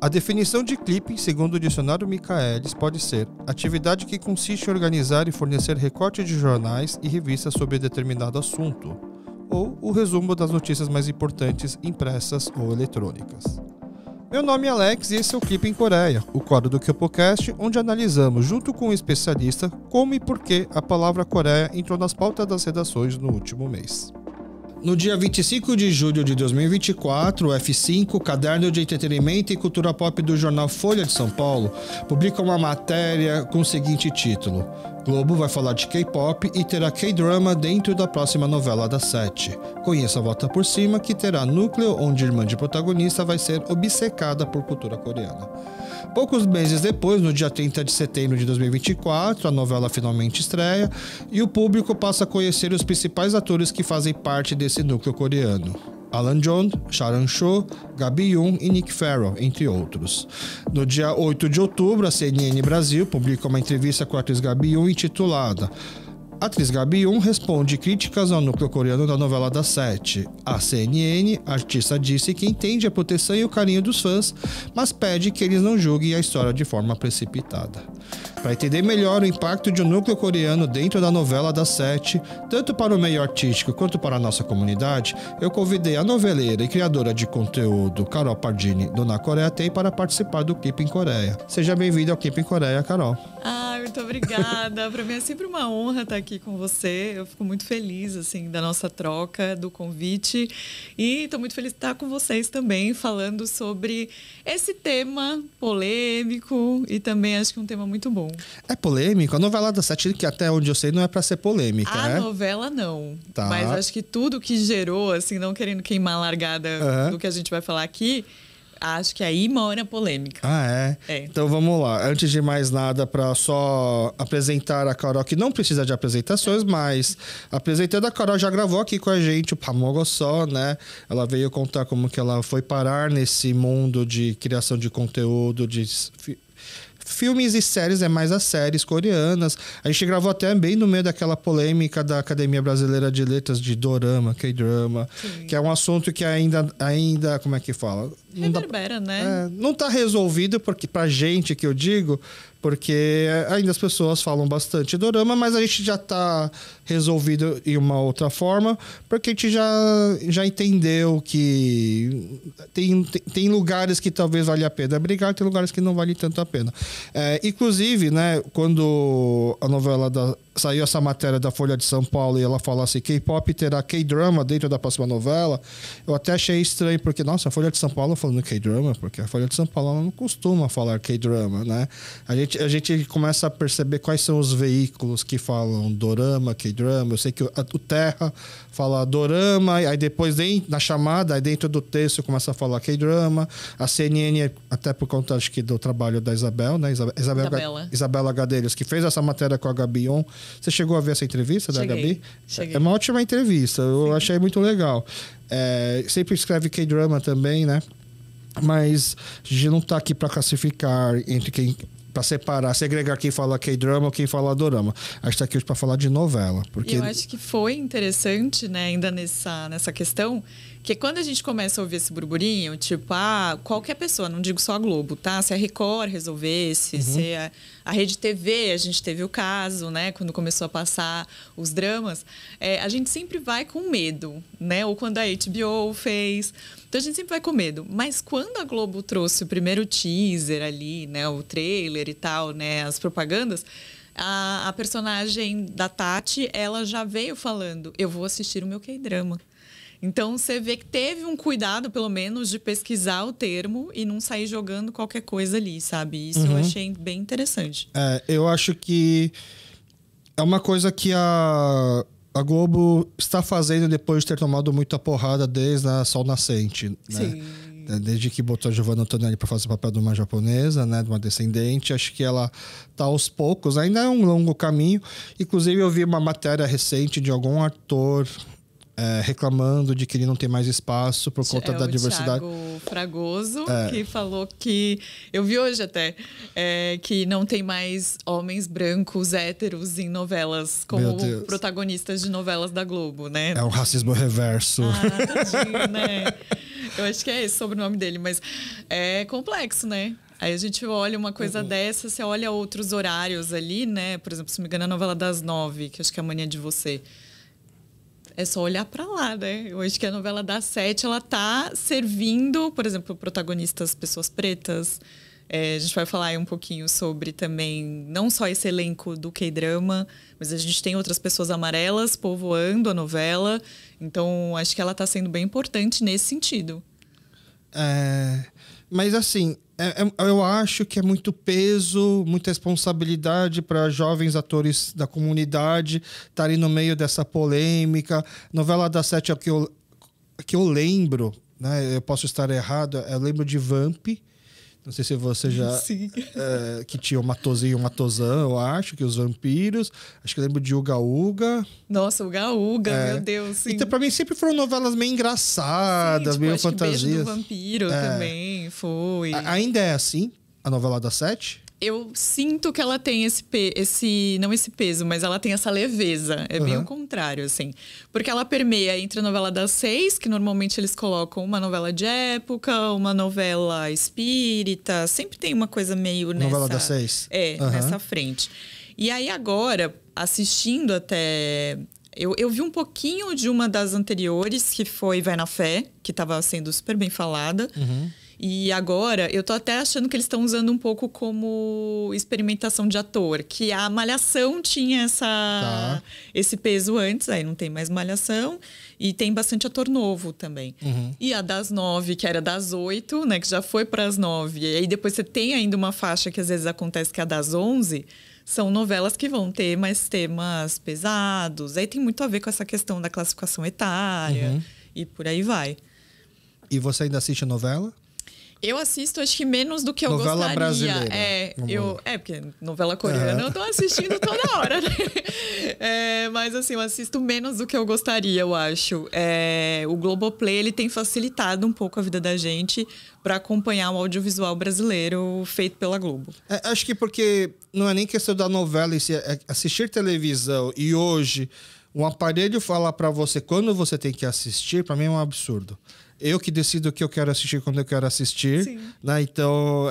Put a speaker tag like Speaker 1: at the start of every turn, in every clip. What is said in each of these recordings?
Speaker 1: A definição de clipping, segundo o dicionário Michaelis, pode ser atividade que consiste em organizar e fornecer recorte de jornais e revistas sobre determinado assunto, ou o resumo das notícias mais importantes impressas ou eletrônicas. Meu nome é Alex e esse é o Clipping Coreia, o quadro do KyopoCast, onde analisamos, junto com um especialista, como e por que a palavra Coreia entrou nas pautas das redações no último mês. No dia 25 de julho de 2024, o F5, Caderno de Entretenimento e Cultura Pop do jornal Folha de São Paulo, publica uma matéria com o seguinte título: Globo vai falar de K-pop e terá K-drama dentro da próxima novela das 7. Conheça a Volta por Cima, que terá núcleo onde a irmã de protagonista vai ser obcecada por cultura coreana. Poucos meses depois, no dia 30 de setembro de 2024, a novela finalmente estreia e o público passa a conhecer os principais atores que fazem parte desse núcleo coreano: Alan Jong, Sharon Cho, Gabi Yoon e Nick Farrell, entre outros. No dia 8 de outubro, a CNN Brasil publica uma entrevista com a atriz Gabi Yoon intitulada A atriz Gabi Yoon responde críticas ao núcleo coreano da novela das 7. A CNN, a artista disse que entende a proteção e o carinho dos fãs, mas pede que eles não julguem a história de forma precipitada. Para entender melhor o impacto de um núcleo coreano dentro da novela das 7, tanto para o meio artístico quanto para a nossa comunidade, eu convidei a noveleira e criadora de conteúdo Carol Pardini, do Na Coreia Tem, para participar do Clipping Coreia. Seja bem-vinda ao Clipping Coreia, Carol.
Speaker 2: Muito obrigada. Para mim é sempre uma honra estar aqui com você. Eu fico muito feliz assim da nossa troca, do convite, e estou muito feliz de estar com vocês também falando sobre esse tema polêmico e também acho que um tema muito bom.
Speaker 1: É polêmico? A novela das 7, que até onde eu sei não é para ser polêmica,
Speaker 2: A novela não. Tá. Mas acho que tudo que gerou, assim, não querendo queimar a largada do que a gente vai falar aqui, acho que aí mora a polêmica.
Speaker 1: Ah, é? Então vamos lá. Antes de mais nada, para só apresentar a Carol, que não precisa de apresentações, mas apresentando, a Carol já gravou aqui com a gente o Pamogossó, né? Ela veio contar como que ela foi parar nesse mundo de criação de conteúdo, de filmes e séries, mais as séries coreanas. A gente gravou até bem no meio daquela polêmica da Academia Brasileira de Letras de Dorama, K-drama, que é um assunto que ainda como é que fala?
Speaker 2: Reverbera, né?
Speaker 1: Não tá resolvido, porque pra gente que eu digo, porque ainda as pessoas falam bastante dorama, mas a gente já tá resolvido em uma outra forma, porque a gente já entendeu que tem lugares que talvez valha a pena brigar, tem lugares que não vale tanto a pena. Inclusive, né, quando a novela saiu essa matéria da Folha de São Paulo e ela fala assim, K-pop terá K-drama dentro da próxima novela, eu até achei estranho, porque, nossa, a Folha de São Paulo falando K-drama, porque a Folha de São Paulo não costuma falar K-drama, né? A gente começa a perceber quais são os veículos que falam dorama, K-drama. Eu sei que o Terra fala dorama, aí depois na chamada, aí dentro do texto começa a falar K-drama. A CNN, até por conta, acho que do trabalho da Isabel, né? Isabela Gadelhos, que fez essa matéria com a Gabi Yoon. Você chegou a ver essa entrevista da Gabi?
Speaker 2: Cheguei.
Speaker 1: É uma ótima entrevista, eu achei muito legal. Sempre escreve K-drama também, né? Mas a gente não tá aqui para classificar entre quem, para separar, segregar quem fala K-drama ou quem fala dorama. A gente tá aqui hoje para falar de novela. Porque
Speaker 2: eu acho que foi interessante, né, ainda nessa questão, que quando a gente começa a ouvir esse burburinho, tipo, qualquer pessoa, não digo só a Globo, tá? Se a Record resolvesse, se a Rede TV, a gente teve o caso, né? Quando começou a passar os dramas, a gente sempre vai com medo, né? Ou quando a HBO fez. Então a gente sempre vai com medo. Mas quando a Globo trouxe o primeiro teaser ali, né? O trailer e tal, né? As propagandas, a personagem da Tati, ela já veio falando, eu vou assistir o meu K-drama. Então, você vê que teve um cuidado, pelo menos, de pesquisar o termo e não sair jogando qualquer coisa ali, sabe? Isso eu achei bem interessante.
Speaker 1: Eu acho que é uma coisa que a Globo está fazendo depois de ter tomado muita porrada desde a Sol Nascente, né?
Speaker 2: Sim.
Speaker 1: Desde que botou a Giovanna Antonelli para fazer o papel de uma japonesa, né, de uma descendente, acho que ela tá aos poucos, ainda é um longo caminho. Inclusive, eu vi uma matéria recente de algum ator reclamando de que ele não tem mais espaço por conta da diversidade.
Speaker 2: Thiago Fragoso, que falou que... Eu vi hoje até, que não tem mais homens brancos héteros em novelas como protagonistas de novelas da Globo, né?
Speaker 1: É um racismo reverso.
Speaker 2: Tadinho, né? Eu acho que é esse o sobrenome dele, mas é complexo, né? Aí a gente olha uma coisa dessa, você olha outros horários ali, né? Por exemplo, se não me engano, a novela das 9, que acho que é Amanhã de Você. É só olhar pra lá, né? Eu acho que a novela das 7, ela tá servindo, por exemplo, protagonistas, pessoas pretas. A gente vai falar aí um pouquinho sobre também, não só esse elenco do K-drama, mas a gente tem outras pessoas amarelas povoando a novela. Então, acho que ela tá sendo bem importante nesse sentido.
Speaker 1: Mas assim, eu acho que é muito peso, muita responsabilidade para jovens atores da comunidade estarem no meio dessa polêmica. Novela das 7 é o que eu lembro, né? Eu posso estar errado, eu lembro de Vamp. Não sei se você já... que tinha o Matosinho e o Matozão, eu acho, que os vampiros. Acho que eu lembro de Uga Uga.
Speaker 2: Nossa, Uga Uga, meu Deus, sim.
Speaker 1: Então, pra mim, sempre foram novelas meio engraçadas, meio fantasias.
Speaker 2: Beijo do Vampiro também foi.
Speaker 1: Ainda é assim, a novela das 7?
Speaker 2: Eu sinto que ela tem não esse peso, mas ela tem essa leveza. É bem o contrário, assim. Porque ela permeia entre a novela das 6, que normalmente eles colocam uma novela de época, uma novela espírita. Sempre tem uma coisa meio nessa...
Speaker 1: Novela das 6?
Speaker 2: Nessa frente. E aí agora, assistindo até... Eu vi um pouquinho de uma das anteriores, que foi Vai na Fé, que estava sendo super bem falada. E agora, eu tô até achando que eles estão usando um pouco como experimentação de ator. Que a Malhação tinha esse peso antes, aí não tem mais Malhação. E tem bastante ator novo também. E a das 9, que era das 8, né? Que já foi para as 9. E aí depois você tem ainda uma faixa que às vezes acontece que é a das 11. São novelas que vão ter mais temas pesados. Aí tem muito a ver com essa questão da classificação etária. E por aí vai.
Speaker 1: E você ainda assiste a novela?
Speaker 2: Eu assisto, acho que menos do que eu
Speaker 1: novela
Speaker 2: gostaria.
Speaker 1: Brasileira.
Speaker 2: Porque novela coreana eu tô assistindo toda hora, né? Mas assim, eu assisto menos do que eu gostaria, eu acho. O Globoplay, ele tem facilitado um pouco a vida da gente para acompanhar o audiovisual brasileiro feito pela Globo.
Speaker 1: Acho que porque não é nem questão da novela, é assistir televisão e hoje um aparelho falar para você quando você tem que assistir, para mim é um absurdo. Eu que decido o que eu quero assistir quando eu quero assistir, né? Então,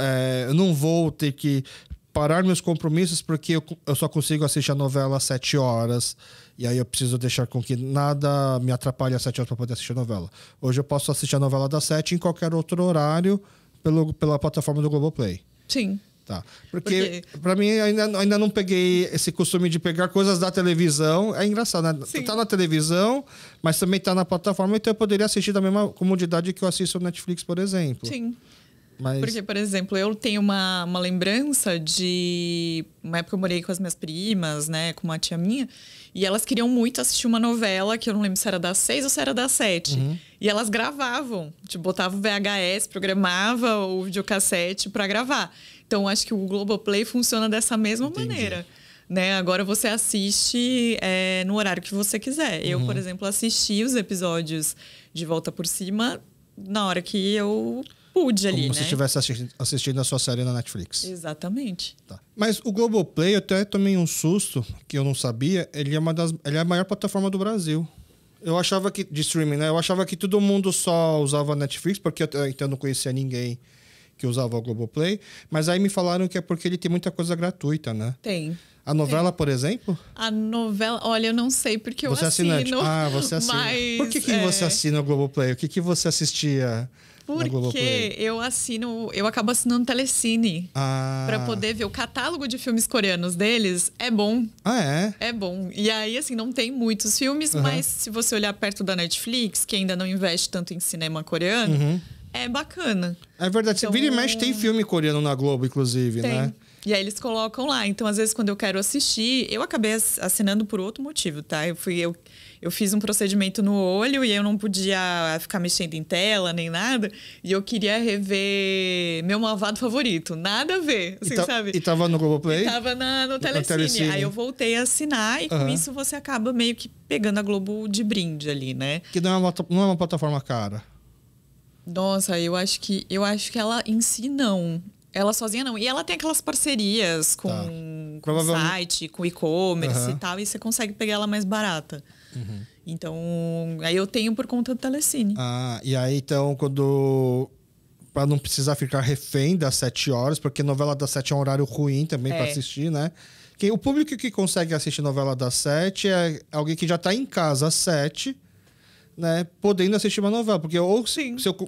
Speaker 1: eu não vou ter que parar meus compromissos porque eu só consigo assistir a novela às 7 horas. E aí eu preciso deixar com que nada me atrapalhe às 7 horas para poder assistir a novela. Hoje eu posso assistir a novela das 7 em qualquer outro horário pela plataforma do Globoplay.
Speaker 2: Sim.
Speaker 1: Tá. Porque pra mim, ainda não peguei esse costume de pegar coisas da televisão. É engraçado, né? Tá na televisão, mas também tá na plataforma, então eu poderia assistir da mesma comodidade que eu assisto no Netflix, por exemplo.
Speaker 2: Sim. Porque, por exemplo, eu tenho uma lembrança de... Uma época eu morei com as minhas primas, né? Com uma tia minha. E elas queriam muito assistir uma novela, que eu não lembro se era das 6 ou se era das 7. E elas gravavam. Tipo, botava o VHS, programava o videocassete pra gravar. Então, acho que o Globoplay funciona dessa mesma maneira. Né? Agora você assiste no horário que você quiser. Eu, por exemplo, assisti os episódios de Volta por Cima na hora que eu pude ali,
Speaker 1: como se estivesse assistindo a sua série na Netflix.
Speaker 2: Exatamente.
Speaker 1: Tá. Mas o Globoplay, eu até tomei um susto, que eu não sabia, ele é a maior plataforma do Brasil. Eu achava que, de streaming, né? Eu achava que todo mundo só usava a Netflix, porque eu não conhecia ninguém que usava o Globoplay. Mas aí me falaram que é porque ele tem muita coisa gratuita, né?
Speaker 2: Tem.
Speaker 1: A novela, por exemplo?
Speaker 2: A novela... Olha, eu não sei porque eu assino.
Speaker 1: Você assina.
Speaker 2: Mas,
Speaker 1: por que você assina o Globoplay? O que você assistia na Globoplay?
Speaker 2: Porque eu acabo assinando Telecine. Pra poder ver o catálogo de filmes coreanos deles. É bom. É bom. E aí, assim, não tem muitos filmes, mas se você olhar perto da Netflix, que ainda não investe tanto em cinema coreano... É bacana. É verdade.
Speaker 1: Então, vira e mexe tem filme coreano na Globo, inclusive, né?
Speaker 2: E aí eles colocam lá. Então, às vezes, quando eu quero assistir... Eu acabei assinando por outro motivo, tá? Eu fiz um procedimento no olho e eu não podia ficar mexendo em tela nem nada. E eu queria rever meu malvado favorito. Nada a ver, assim, sabe?
Speaker 1: E tava no Globoplay?
Speaker 2: E tava no Telecine. Aí eu voltei a assinar e com isso você acaba meio que pegando a Globo de brinde ali, né?
Speaker 1: Que não é uma plataforma cara.
Speaker 2: Nossa, eu acho que ela em si não. Ela sozinha não. E ela tem aquelas parcerias com site, com e-commerce e tal, e você consegue pegar ela mais barata. Então, aí eu tenho por conta do Telecine.
Speaker 1: E aí então, para não precisar ficar refém das 7 horas, porque novela das 7 é um horário ruim também para assistir, né? O público que consegue assistir novela das 7 é alguém que já tá em casa às 7, né, podendo assistir uma novela. Porque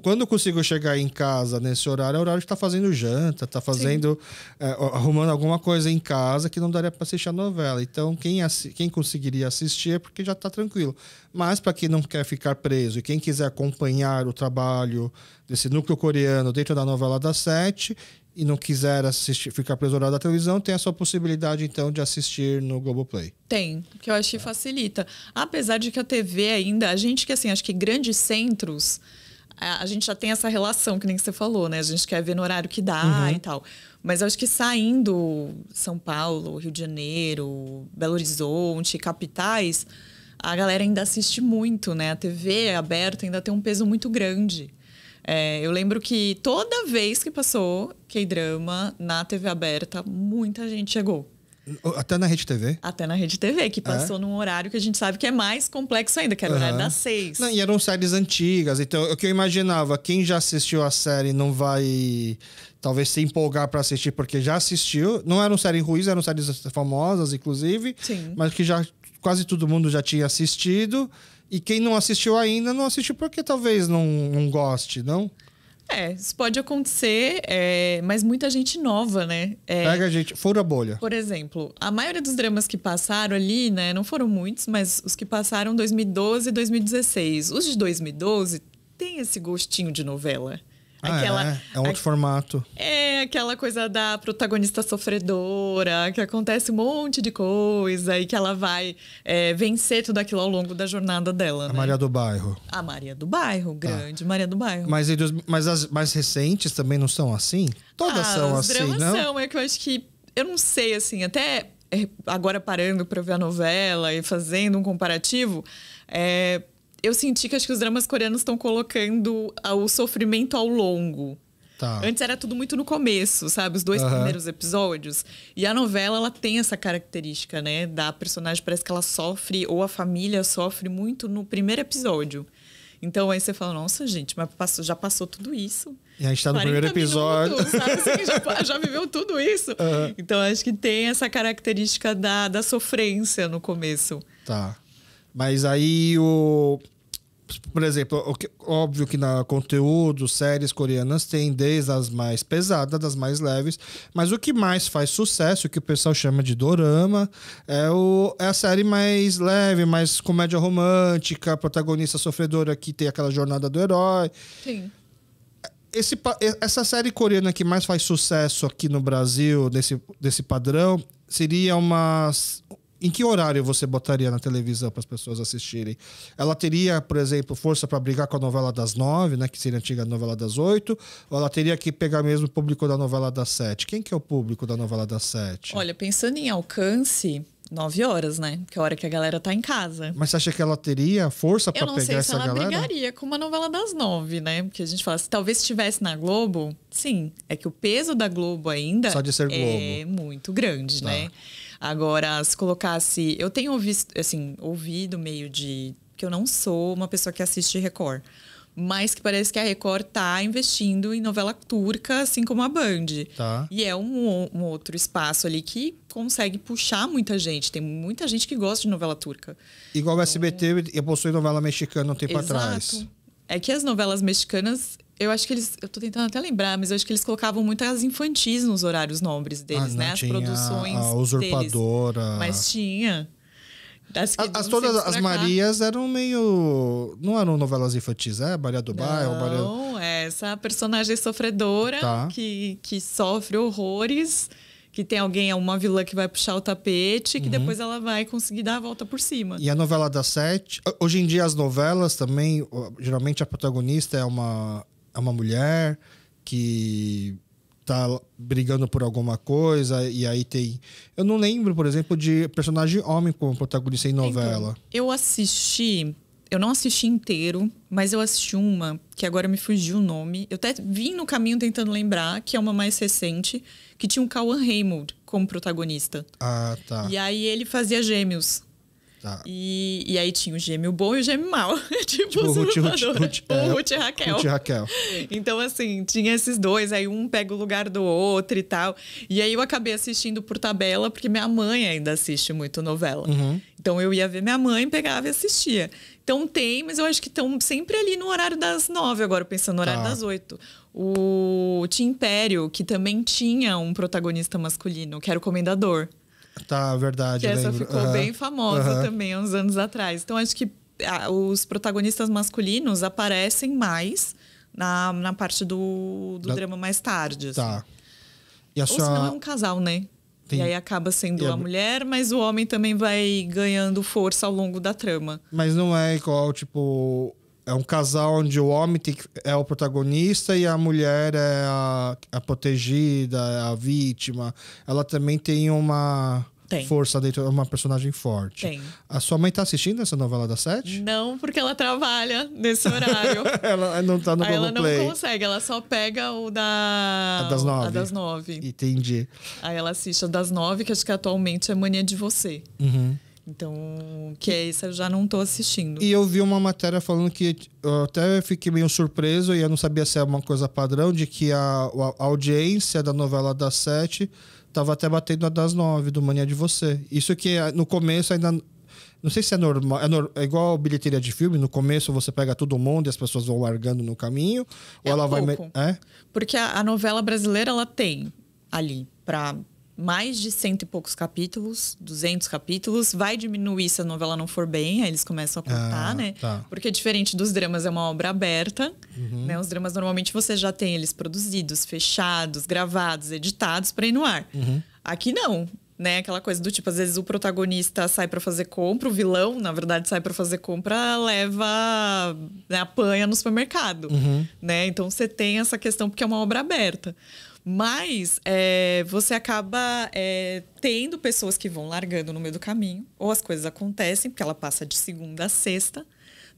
Speaker 1: quando eu consigo chegar em casa nesse horário, é o horário que tá fazendo janta, tá fazendo arrumando alguma coisa em casa que não daria para assistir a novela. Então, quem conseguiria assistir é porque já tá tranquilo. Mas para quem não quer ficar preso e quem quiser acompanhar o trabalho desse núcleo coreano dentro da novela das 7 e não quiser ficar preso ao horário da televisão, tem essa possibilidade, então, de assistir no Globoplay.
Speaker 2: Tem, que eu acho que facilita. Apesar de que a TV ainda... A gente que, assim, acho que grandes centros... A gente já tem essa relação, que nem você falou, né? A gente quer ver no horário que dá e tal. Mas eu acho que saindo São Paulo, Rio de Janeiro, Belo Horizonte, capitais, a galera ainda assiste muito, né? A TV aberta ainda tem um peso muito grande. Eu lembro que toda vez que passou K-drama na TV aberta, muita gente chegou.
Speaker 1: Até na Rede TV?
Speaker 2: Até na Rede TV, que passou num horário que a gente sabe que é mais complexo ainda, que era o horário das 6.
Speaker 1: Não, e eram séries antigas, então o que eu imaginava, quem já assistiu a série não vai talvez se empolgar para assistir porque já assistiu. Não eram séries ruins, eram séries famosas, inclusive, mas que já quase todo mundo já tinha assistido. E quem não assistiu ainda, não assistiu porque talvez não goste, não?
Speaker 2: Isso pode acontecer, mas muita gente nova, né?
Speaker 1: Pega a gente, fura a bolha.
Speaker 2: Por exemplo, a maioria dos dramas que passaram ali, né? Não foram muitos, mas os que passaram 2012 e 2016. Os de 2012 tem esse gostinho de novela.
Speaker 1: É um outro formato.
Speaker 2: É aquela coisa da protagonista sofredora, que acontece um monte de coisa e que ela vai vencer tudo aquilo ao longo da jornada dela.
Speaker 1: A Maria do Bairro.
Speaker 2: A Maria do Bairro, grande Maria do Bairro.
Speaker 1: Mas as mais recentes também não são assim? Todas são assim, não?
Speaker 2: Os dramas são, que eu acho que... Eu não sei, assim, até agora parando para ver a novela e fazendo um comparativo... Eu senti que acho que os dramas coreanos estão colocando o sofrimento ao longo.
Speaker 1: Tá.
Speaker 2: Antes era tudo muito no começo, sabe? Os 2 primeiros episódios. E a novela, ela tem essa característica, né? Da personagem, parece que ela sofre, ou a família sofre muito no primeiro episódio. Então aí você fala, nossa, gente, mas já passou tudo isso.
Speaker 1: E a gente tá no primeiro episódio.
Speaker 2: Minutos, sabe? Assim, já viveu tudo isso. Então acho que tem essa característica da sofrência no começo.
Speaker 1: Tá. Mas aí por exemplo, óbvio que na conteúdo, séries coreanas tem desde as mais pesadas, das mais leves, mas o que mais faz sucesso, o que o pessoal chama de dorama, é a série mais leve, mais comédia romântica, protagonista sofredora que tem aquela jornada do herói.
Speaker 2: Sim.
Speaker 1: Essa série coreana que mais faz sucesso aqui no Brasil, desse padrão, seria Em que horário você botaria na televisão para as pessoas assistirem? Ela teria, por exemplo, força para brigar com a novela das 9, né, que seria a antiga novela das 8? Ou ela teria que pegar mesmo o público da novela das 7? Quem que é o público da novela das 7?
Speaker 2: Olha, pensando em alcance, 9 horas, né? Que é a hora que a galera tá em casa.
Speaker 1: Mas você acha que ela teria força para pegar essa galera? Eu não sei se
Speaker 2: ela brigaria com uma novela das 9, né? Porque a gente fala, se talvez estivesse na Globo, sim. É que o peso da Globo ainda
Speaker 1: só de ser Globo
Speaker 2: é muito grande, né? Agora, se colocasse... Eu tenho ouvido meio de... Que eu não sou uma pessoa que assiste Record. Mas que parece que a Record tá investindo em novela turca, assim como a Band.
Speaker 1: Tá.
Speaker 2: E é um outro espaço ali que consegue puxar muita gente. Tem muita gente que gosta de novela turca.
Speaker 1: Igual o SBT possui novela mexicana um tempo atrás.
Speaker 2: É que as novelas mexicanas... Eu acho que eles... Eu tô tentando até lembrar, mas eu acho que eles colocavam muito as infantis nos horários nobres deles, né? As produções
Speaker 1: a Usurpadora.
Speaker 2: Deles. Mas tinha.
Speaker 1: Todas as Marias eram meio... Não eram novelas infantis, Maria do Bairro?
Speaker 2: Não, essa personagem sofredora que sofre horrores, que tem uma vilã que vai puxar o tapete, que depois ela vai conseguir dar a volta por cima.
Speaker 1: E a novela das 7... Hoje em dia as novelas também, geralmente a protagonista é uma mulher que tá brigando por alguma coisa, e aí tem... Eu não lembro, por exemplo, de personagem homem como protagonista em novela.
Speaker 2: Então, eu não assisti inteiro, mas eu assisti uma, que agora me fugiu o nome. Eu até vim no caminho tentando lembrar, que é uma mais recente, que tinha o Cauã Raymond como protagonista.
Speaker 1: Ah, tá.
Speaker 2: E aí ele fazia gêmeos.
Speaker 1: Tá.
Speaker 2: E aí tinha o gêmeo bom e o gêmeo mau. tipo
Speaker 1: o Ruth
Speaker 2: e Raquel.
Speaker 1: Ruth e Raquel.
Speaker 2: Então, assim, tinha esses dois. Aí um pega o lugar do outro e tal. E aí eu acabei assistindo por tabela, porque minha mãe ainda assiste muito novela. Então eu ia ver minha mãe, pegava e assistia. Então tem, mas eu acho que estão sempre ali no horário das 9, agora pensando no horário das 8. Tinha Império, que também tinha um protagonista masculino, que era o Comendador.
Speaker 1: Tá, verdade.
Speaker 2: Que essa
Speaker 1: lembro.
Speaker 2: ficou bem famosa também, há uns anos atrás. Então, acho que os protagonistas masculinos aparecem mais na parte do drama mais tarde. Assim.
Speaker 1: Tá. E a
Speaker 2: Ou
Speaker 1: sua...
Speaker 2: senão é um casal, né?
Speaker 1: Tem...
Speaker 2: E aí acaba sendo a mulher, mas o homem também vai ganhando força ao longo da trama.
Speaker 1: Mas não é igual, tipo... É um casal onde o homem é o protagonista e a mulher é a protegida, é a vítima. Ela também tem uma força dentro, uma personagem forte.
Speaker 2: Tem.
Speaker 1: A sua mãe tá assistindo essa novela das 7?
Speaker 2: Não, porque ela trabalha nesse horário.
Speaker 1: Ela não tá no Globoplay.
Speaker 2: Ela não consegue, ela só pega o
Speaker 1: A das 9.
Speaker 2: A das 9.
Speaker 1: Entendi.
Speaker 2: Aí ela assiste a das 9, que acho que atualmente é Mania de Você. Então, que é isso, eu já não tô assistindo.
Speaker 1: E eu vi uma matéria falando que eu até fiquei meio surpreso e eu não sabia se é uma coisa padrão, de que a audiência da novela das 7 tava até batendo a das 9, do Mania de Você. Isso que no começo ainda... Não sei se é normal. É igual a bilheteria de filme. No começo você pega todo mundo e as pessoas vão largando no caminho. Ou ela vai...
Speaker 2: Porque a novela brasileira, ela tem ali para... mais de 100 e poucos capítulos, 200 capítulos. Vai diminuir se a novela não for bem, aí eles começam a cortar, né?
Speaker 1: Tá.
Speaker 2: Porque diferente dos dramas, é uma obra aberta. Né? Os dramas, normalmente, você já tem eles produzidos, fechados, gravados, editados para ir no ar. Aqui, não. Né? Aquela coisa do tipo, às vezes o protagonista sai para fazer compra, o vilão, na verdade, sai para fazer compra, leva, né, apanha no supermercado. Né? Então, você tem essa questão porque é uma obra aberta. Mas você acaba tendo pessoas que vão largando no meio do caminho, ou as coisas acontecem, porque ela passa de segunda a sexta.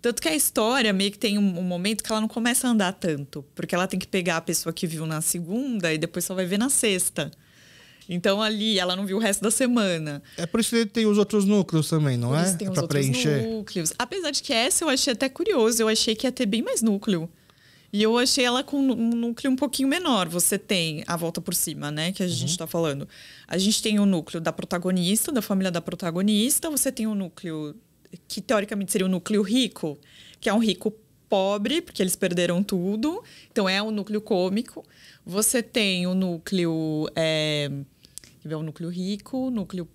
Speaker 2: Tanto que a história meio que tem um momento que ela não começa a andar tanto, porque ela tem que pegar a pessoa que viu na segunda e depois só vai ver na sexta. Então ali ela não viu o resto da semana.
Speaker 1: É por isso que ele tem os outros núcleos também, não é?
Speaker 2: Tem os
Speaker 1: pra
Speaker 2: outros
Speaker 1: preencher.
Speaker 2: núcleos. Apesar de que essa eu achei até curioso, eu achei que ia ter bem mais núcleo. E eu achei ela com um núcleo um pouquinho menor. Você tem a volta por cima, né? Que a gente está falando. A gente tem o núcleo da protagonista, da família da protagonista. Você tem o núcleo que, teoricamente, seria o núcleo rico. Que é um rico pobre, porque eles perderam tudo. Então, é um núcleo cômico. Você tem o núcleo... o núcleo rico, o núcleo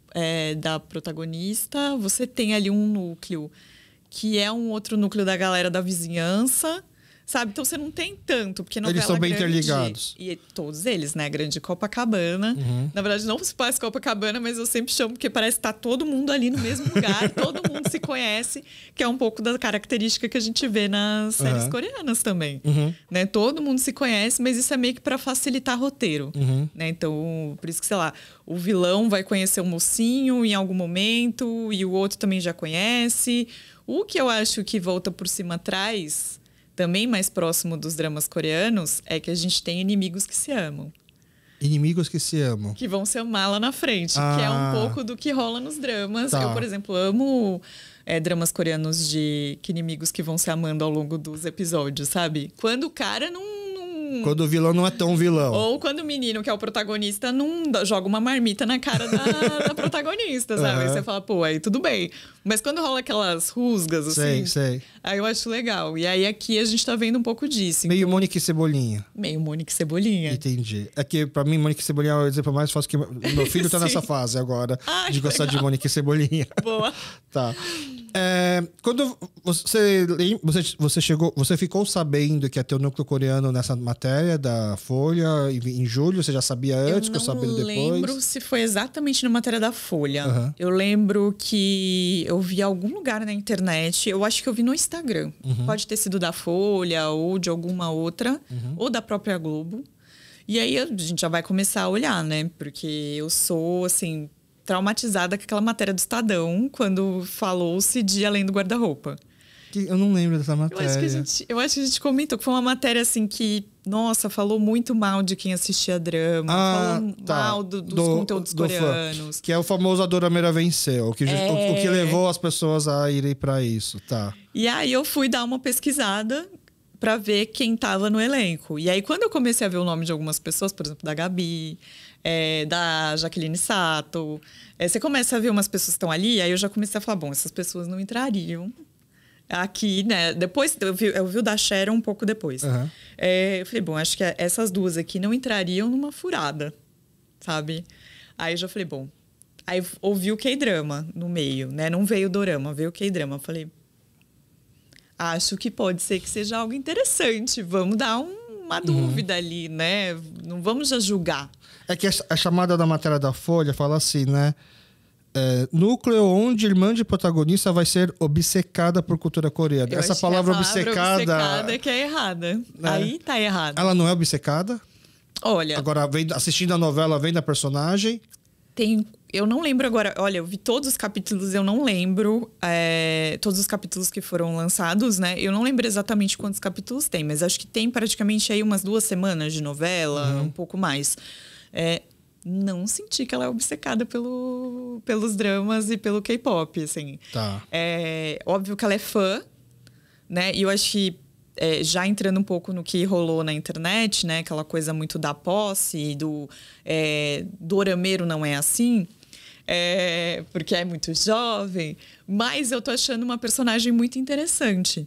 Speaker 2: da protagonista. Você tem ali um núcleo que é um outro núcleo da galera da vizinhança. Sabe? Então, você não tem tanto, porque novela
Speaker 1: eles são bem
Speaker 2: grande,
Speaker 1: interligados.
Speaker 2: E todos eles, né? Grande Copacabana. Na verdade, não se passa Copacabana, mas eu sempre chamo porque parece que tá todo mundo ali no mesmo lugar. Todo mundo se conhece, que é um pouco da característica que a gente vê nas séries coreanas também. Né? Todo mundo se conhece, mas isso é meio que para facilitar roteiro. Né? Então, por isso que, sei lá, o vilão vai conhecer o mocinho em algum momento e o outro também já conhece. O que eu acho que volta por cima atrás... também mais próximo dos dramas coreanos, é que a gente tem inimigos que se amam.
Speaker 1: Inimigos que se amam.
Speaker 2: Que vão se amar lá na frente, que é um pouco do que rola nos dramas. Eu, por exemplo, amo dramas coreanos de inimigos que vão se amando ao longo dos episódios, sabe? Quando o cara não...
Speaker 1: Quando o vilão não é tão vilão.
Speaker 2: Ou quando o menino, que é o protagonista, não joga uma marmita na cara da protagonista, sabe? Aí você fala, pô, aí tudo bem. Mas quando rola aquelas rusgas, assim...
Speaker 1: Sei.
Speaker 2: Aí eu acho legal. E aí aqui a gente tá vendo um pouco disso.
Speaker 1: Meio então... Mônica e Cebolinha.
Speaker 2: Meio Mônica e Cebolinha.
Speaker 1: Entendi. É que pra mim, Mônica e Cebolinha é o exemplo mais fácil, que meu filho tá nessa fase agora. De gostar legal. De Mônica e Cebolinha.
Speaker 2: Boa.
Speaker 1: Tá. Quando você ficou sabendo que ia ter o núcleo coreano nessa matéria da Folha em julho? Você já sabia antes? Ficou sabendo depois?
Speaker 2: Eu não lembro se foi exatamente na matéria da Folha. Eu lembro que eu vi em algum lugar na internet, eu acho que eu vi no Instagram. Pode ter sido da Folha ou de alguma outra, ou da própria Globo. E aí a gente já vai começar a olhar, né? Porque eu sou, assim... traumatizada com aquela matéria do Estadão, quando falou-se de Além do Guarda-Roupa.
Speaker 1: Eu não lembro dessa
Speaker 2: Eu
Speaker 1: matéria.
Speaker 2: acho que a gente comentou que foi uma matéria assim que, nossa, falou muito mal de quem assistia drama. Falou mal dos conteúdos coreanos.
Speaker 1: Fã, que é o famoso A Dorameira Venceu. O que levou as pessoas a irem pra isso, tá.
Speaker 2: E aí eu fui dar uma pesquisada pra ver quem tava no elenco. E aí quando eu comecei a ver o nome de algumas pessoas, por exemplo, da Gabi, da Jaqueline Sato, você começa a ver umas pessoas que estão ali, aí eu já comecei a falar, bom, essas pessoas não entrariam aqui, né? Depois, eu vi o da Sharon um pouco depois.
Speaker 1: Uhum.
Speaker 2: Eu falei, bom, acho que essas duas aqui não entrariam numa furada, sabe? Aí eu já falei, bom... Aí ouvi o K-drama no meio, né? Não veio o dorama, veio o K-drama. Falei, acho que pode ser que seja algo interessante. Vamos dar uma dúvida ali, né? Não vamos já julgar.
Speaker 1: É que a chamada da matéria da Folha fala assim, né? Núcleo onde irmã de protagonista vai ser obcecada por cultura coreana. Essa palavra obcecada
Speaker 2: é que é errada. Né? Aí tá errado.
Speaker 1: Ela não é obcecada?
Speaker 2: Olha...
Speaker 1: Agora, assistindo a novela, vem da personagem?
Speaker 2: Eu não lembro agora. Olha, eu vi todos os capítulos, eu não lembro. Todos os capítulos que foram lançados, né? Eu não lembro exatamente quantos capítulos tem, mas acho que tem praticamente aí umas 2 semanas de novela, um pouco mais. Não senti que ela é obcecada pelos dramas e pelo K-pop, assim.
Speaker 1: Tá.
Speaker 2: Óbvio que ela é fã, né? E eu acho que, já entrando um pouco no que rolou na internet, né? Aquela coisa muito da posse, do dorameiro não é assim, porque é muito jovem. Mas eu tô achando uma personagem muito interessante.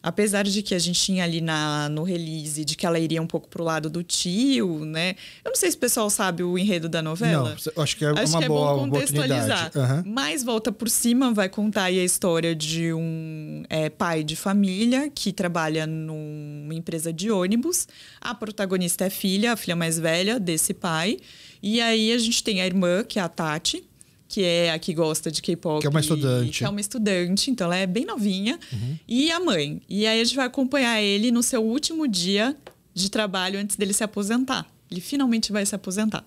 Speaker 2: Apesar de que a gente tinha ali no release de que ela iria um pouco pro lado do tio, né? Eu não sei se o pessoal sabe o enredo da novela.
Speaker 1: Não, acho que é uma boa oportunidade.
Speaker 2: Mas Volta por Cima vai contar aí a história de um pai de família que trabalha numa empresa de ônibus. A protagonista é a filha mais velha desse pai. E aí a gente tem a irmã, que é a Tati, que é a que gosta de K-pop.
Speaker 1: Que é uma estudante.
Speaker 2: Que é uma estudante, então ela é bem novinha. E a mãe. E aí a gente vai acompanhar ele no seu último dia de trabalho antes dele se aposentar. Ele finalmente vai se aposentar.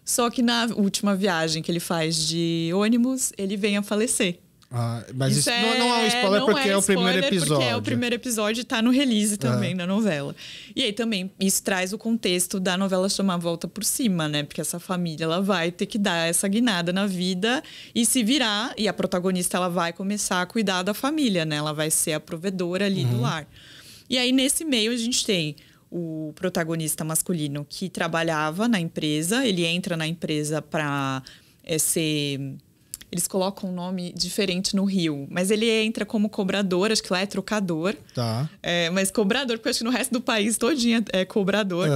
Speaker 2: Só que na última viagem que ele faz de ônibus, ele vem a falecer.
Speaker 1: Mas isso não é um spoiler porque é o primeiro episódio.
Speaker 2: Porque é o primeiro episódio e tá no release também da novela. E aí também isso traz o contexto da novela chamar Volta por Cima, né? Porque essa família ela vai ter que dar essa guinada na vida e se virar. E a protagonista ela vai começar a cuidar da família, né? Ela vai ser a provedora ali do lar. E aí nesse meio a gente tem o protagonista masculino que trabalhava na empresa. Ele entra na empresa para ser... Eles colocam um nome diferente no Rio. Mas ele entra como cobrador, acho que lá é trocador.
Speaker 1: Tá.
Speaker 2: Mas cobrador, porque eu acho que no resto do país todinho é cobrador.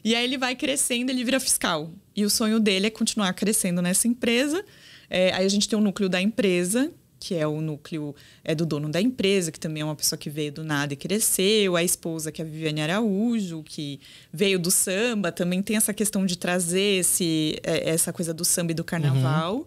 Speaker 2: E aí ele vai crescendo, ele vira fiscal. E o sonho dele é continuar crescendo nessa empresa. Aí a gente tem o núcleo da empresa, que é o núcleo do dono da empresa, que também é uma pessoa que veio do nada e cresceu. A esposa, que é a Viviane Araújo, que veio do samba. Também tem essa questão de trazer essa coisa do samba e do carnaval.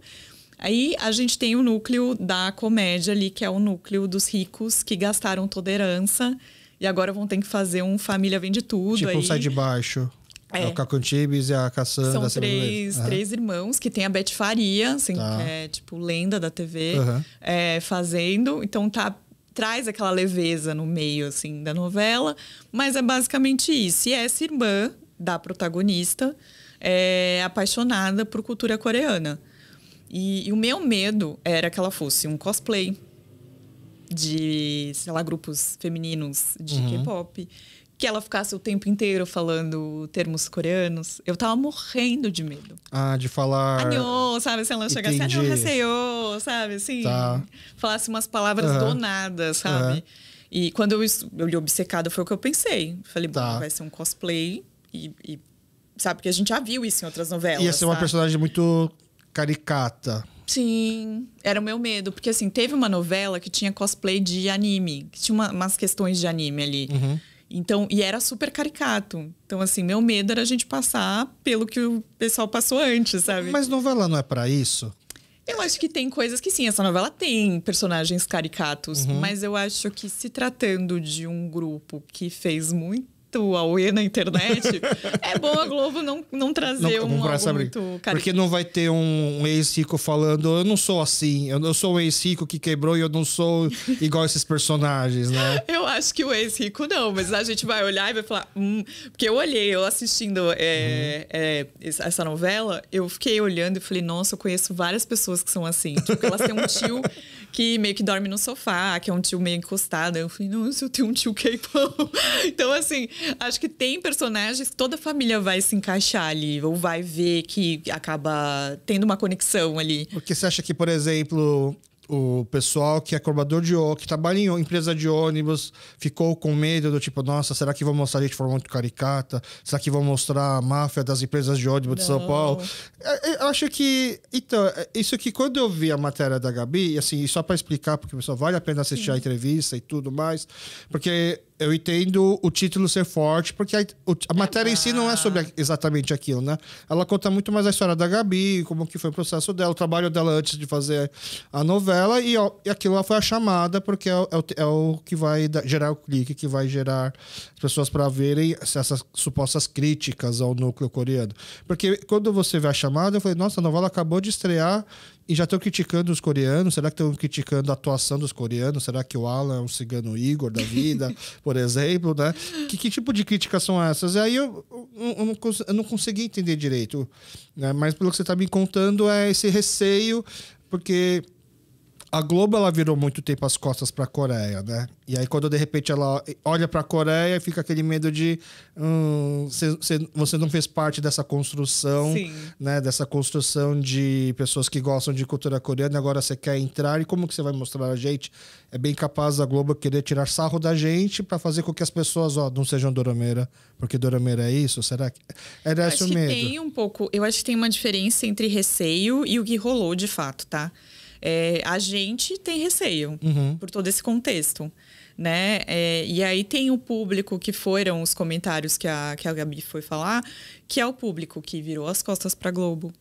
Speaker 2: Aí a gente tem o núcleo da comédia ali, que é o núcleo dos ricos que gastaram toda a herança e agora vão ter que fazer um Família Vende Tudo.
Speaker 1: Tipo,
Speaker 2: aí.
Speaker 1: Sai de Baixo. O Caco Antibes e a Cassandra.
Speaker 2: São três irmãos, que tem a Beth Faria, assim, que é tipo lenda da TV, fazendo. Então traz aquela leveza no meio, assim, da novela. Mas é basicamente isso. E essa irmã da protagonista é apaixonada por cultura coreana. E o meu medo era que ela fosse um cosplay de, sei lá, grupos femininos de K-pop. Que ela ficasse o tempo inteiro falando termos coreanos. Eu tava morrendo de medo.
Speaker 1: De falar...
Speaker 2: Anhô, sabe? Se ela chegasse, anhô, haseyo, sabe? Assim, falasse umas palavras do nada, sabe? E quando eu li Obcecada, foi o que eu pensei. Falei, bom, vai ser um cosplay. E sabe? Porque a gente já viu isso em outras novelas.
Speaker 1: Ia ser uma personagem muito... caricata.
Speaker 2: Sim, era o meu medo. Porque, assim, teve uma novela que tinha cosplay de anime. Que tinha umas questões de anime ali. Então, e era super caricato. Então, assim, meu medo era a gente passar pelo que o pessoal passou antes, sabe?
Speaker 1: Mas novela não é pra isso?
Speaker 2: Eu acho que tem coisas que sim, essa novela tem personagens caricatos. Mas eu acho que se tratando de um grupo que fez muito muito auê na internet, é bom a Globo não trazer algo muito carismático.
Speaker 1: Porque não vai ter um ex-rico falando, eu não sou assim, eu sou um ex-rico que quebrou e eu não sou igual esses personagens, né?
Speaker 2: Eu acho que o ex-rico não, mas a gente vai olhar e vai falar... Porque eu assistindo essa novela, eu fiquei olhando e falei, nossa, eu conheço várias pessoas que são assim. Tipo, elas têm um tio que meio que dorme no sofá, que é um tio meio encostado. Eu falei, nossa, eu tenho um tio K-pão. Então, assim, acho que tem personagens que toda a família vai se encaixar ali, ou vai ver que acaba tendo uma conexão ali.
Speaker 1: Porque você acha que, por exemplo, o pessoal que é cobrador de ônibus, que trabalha em empresa de ônibus, ficou com medo do tipo, nossa, será que vão mostrar de forma muito caricata? Será que vão mostrar a máfia das empresas de ônibus de São Paulo? Eu acho que... Então, isso aqui, quando eu vi a matéria da Gabi, assim, só para explicar, porque pessoal, vale a pena assistir a entrevista e tudo mais, porque... Eu entendo o título ser forte, porque a matéria em si não é sobre exatamente aquilo, né? Ela conta muito mais a história da Gabi, como que foi o processo dela, o trabalho dela antes de fazer a novela, e aquilo lá foi a chamada, porque é o que vai gerar o clique, que vai gerar as pessoas para verem essas supostas críticas ao núcleo coreano. Porque quando você vê a chamada, eu falei, nossa, a novela acabou de estrear, e já estão criticando os coreanos. Será que estão criticando a atuação dos coreanos? Será que o Alan é um cigano Igor da vida, por exemplo, né? Que tipo de críticas são essas? E aí eu não consegui entender direito, né? Mas pelo que você está me contando é esse receio, porque a Globo ela virou muito tempo as costas para a Coreia, né? E aí quando de repente ela olha para a Coreia, fica aquele medo de você não fez parte dessa construção, né? Dessa construção de pessoas que gostam de cultura coreana, e agora você quer entrar, e como que você vai mostrar a gente? É bem capaz a Globo querer tirar sarro da gente para fazer com que as pessoas não sejam dorameira, porque dorameira é isso? Será que era esse o medo?
Speaker 2: Tem um pouco, eu acho que tem uma diferença entre receio e o que rolou de fato, tá? A gente tem receio por todo esse contexto, né? E aí tem o público que foram os comentários que a Gabi foi falar, que é o público que virou as costas para a Globo,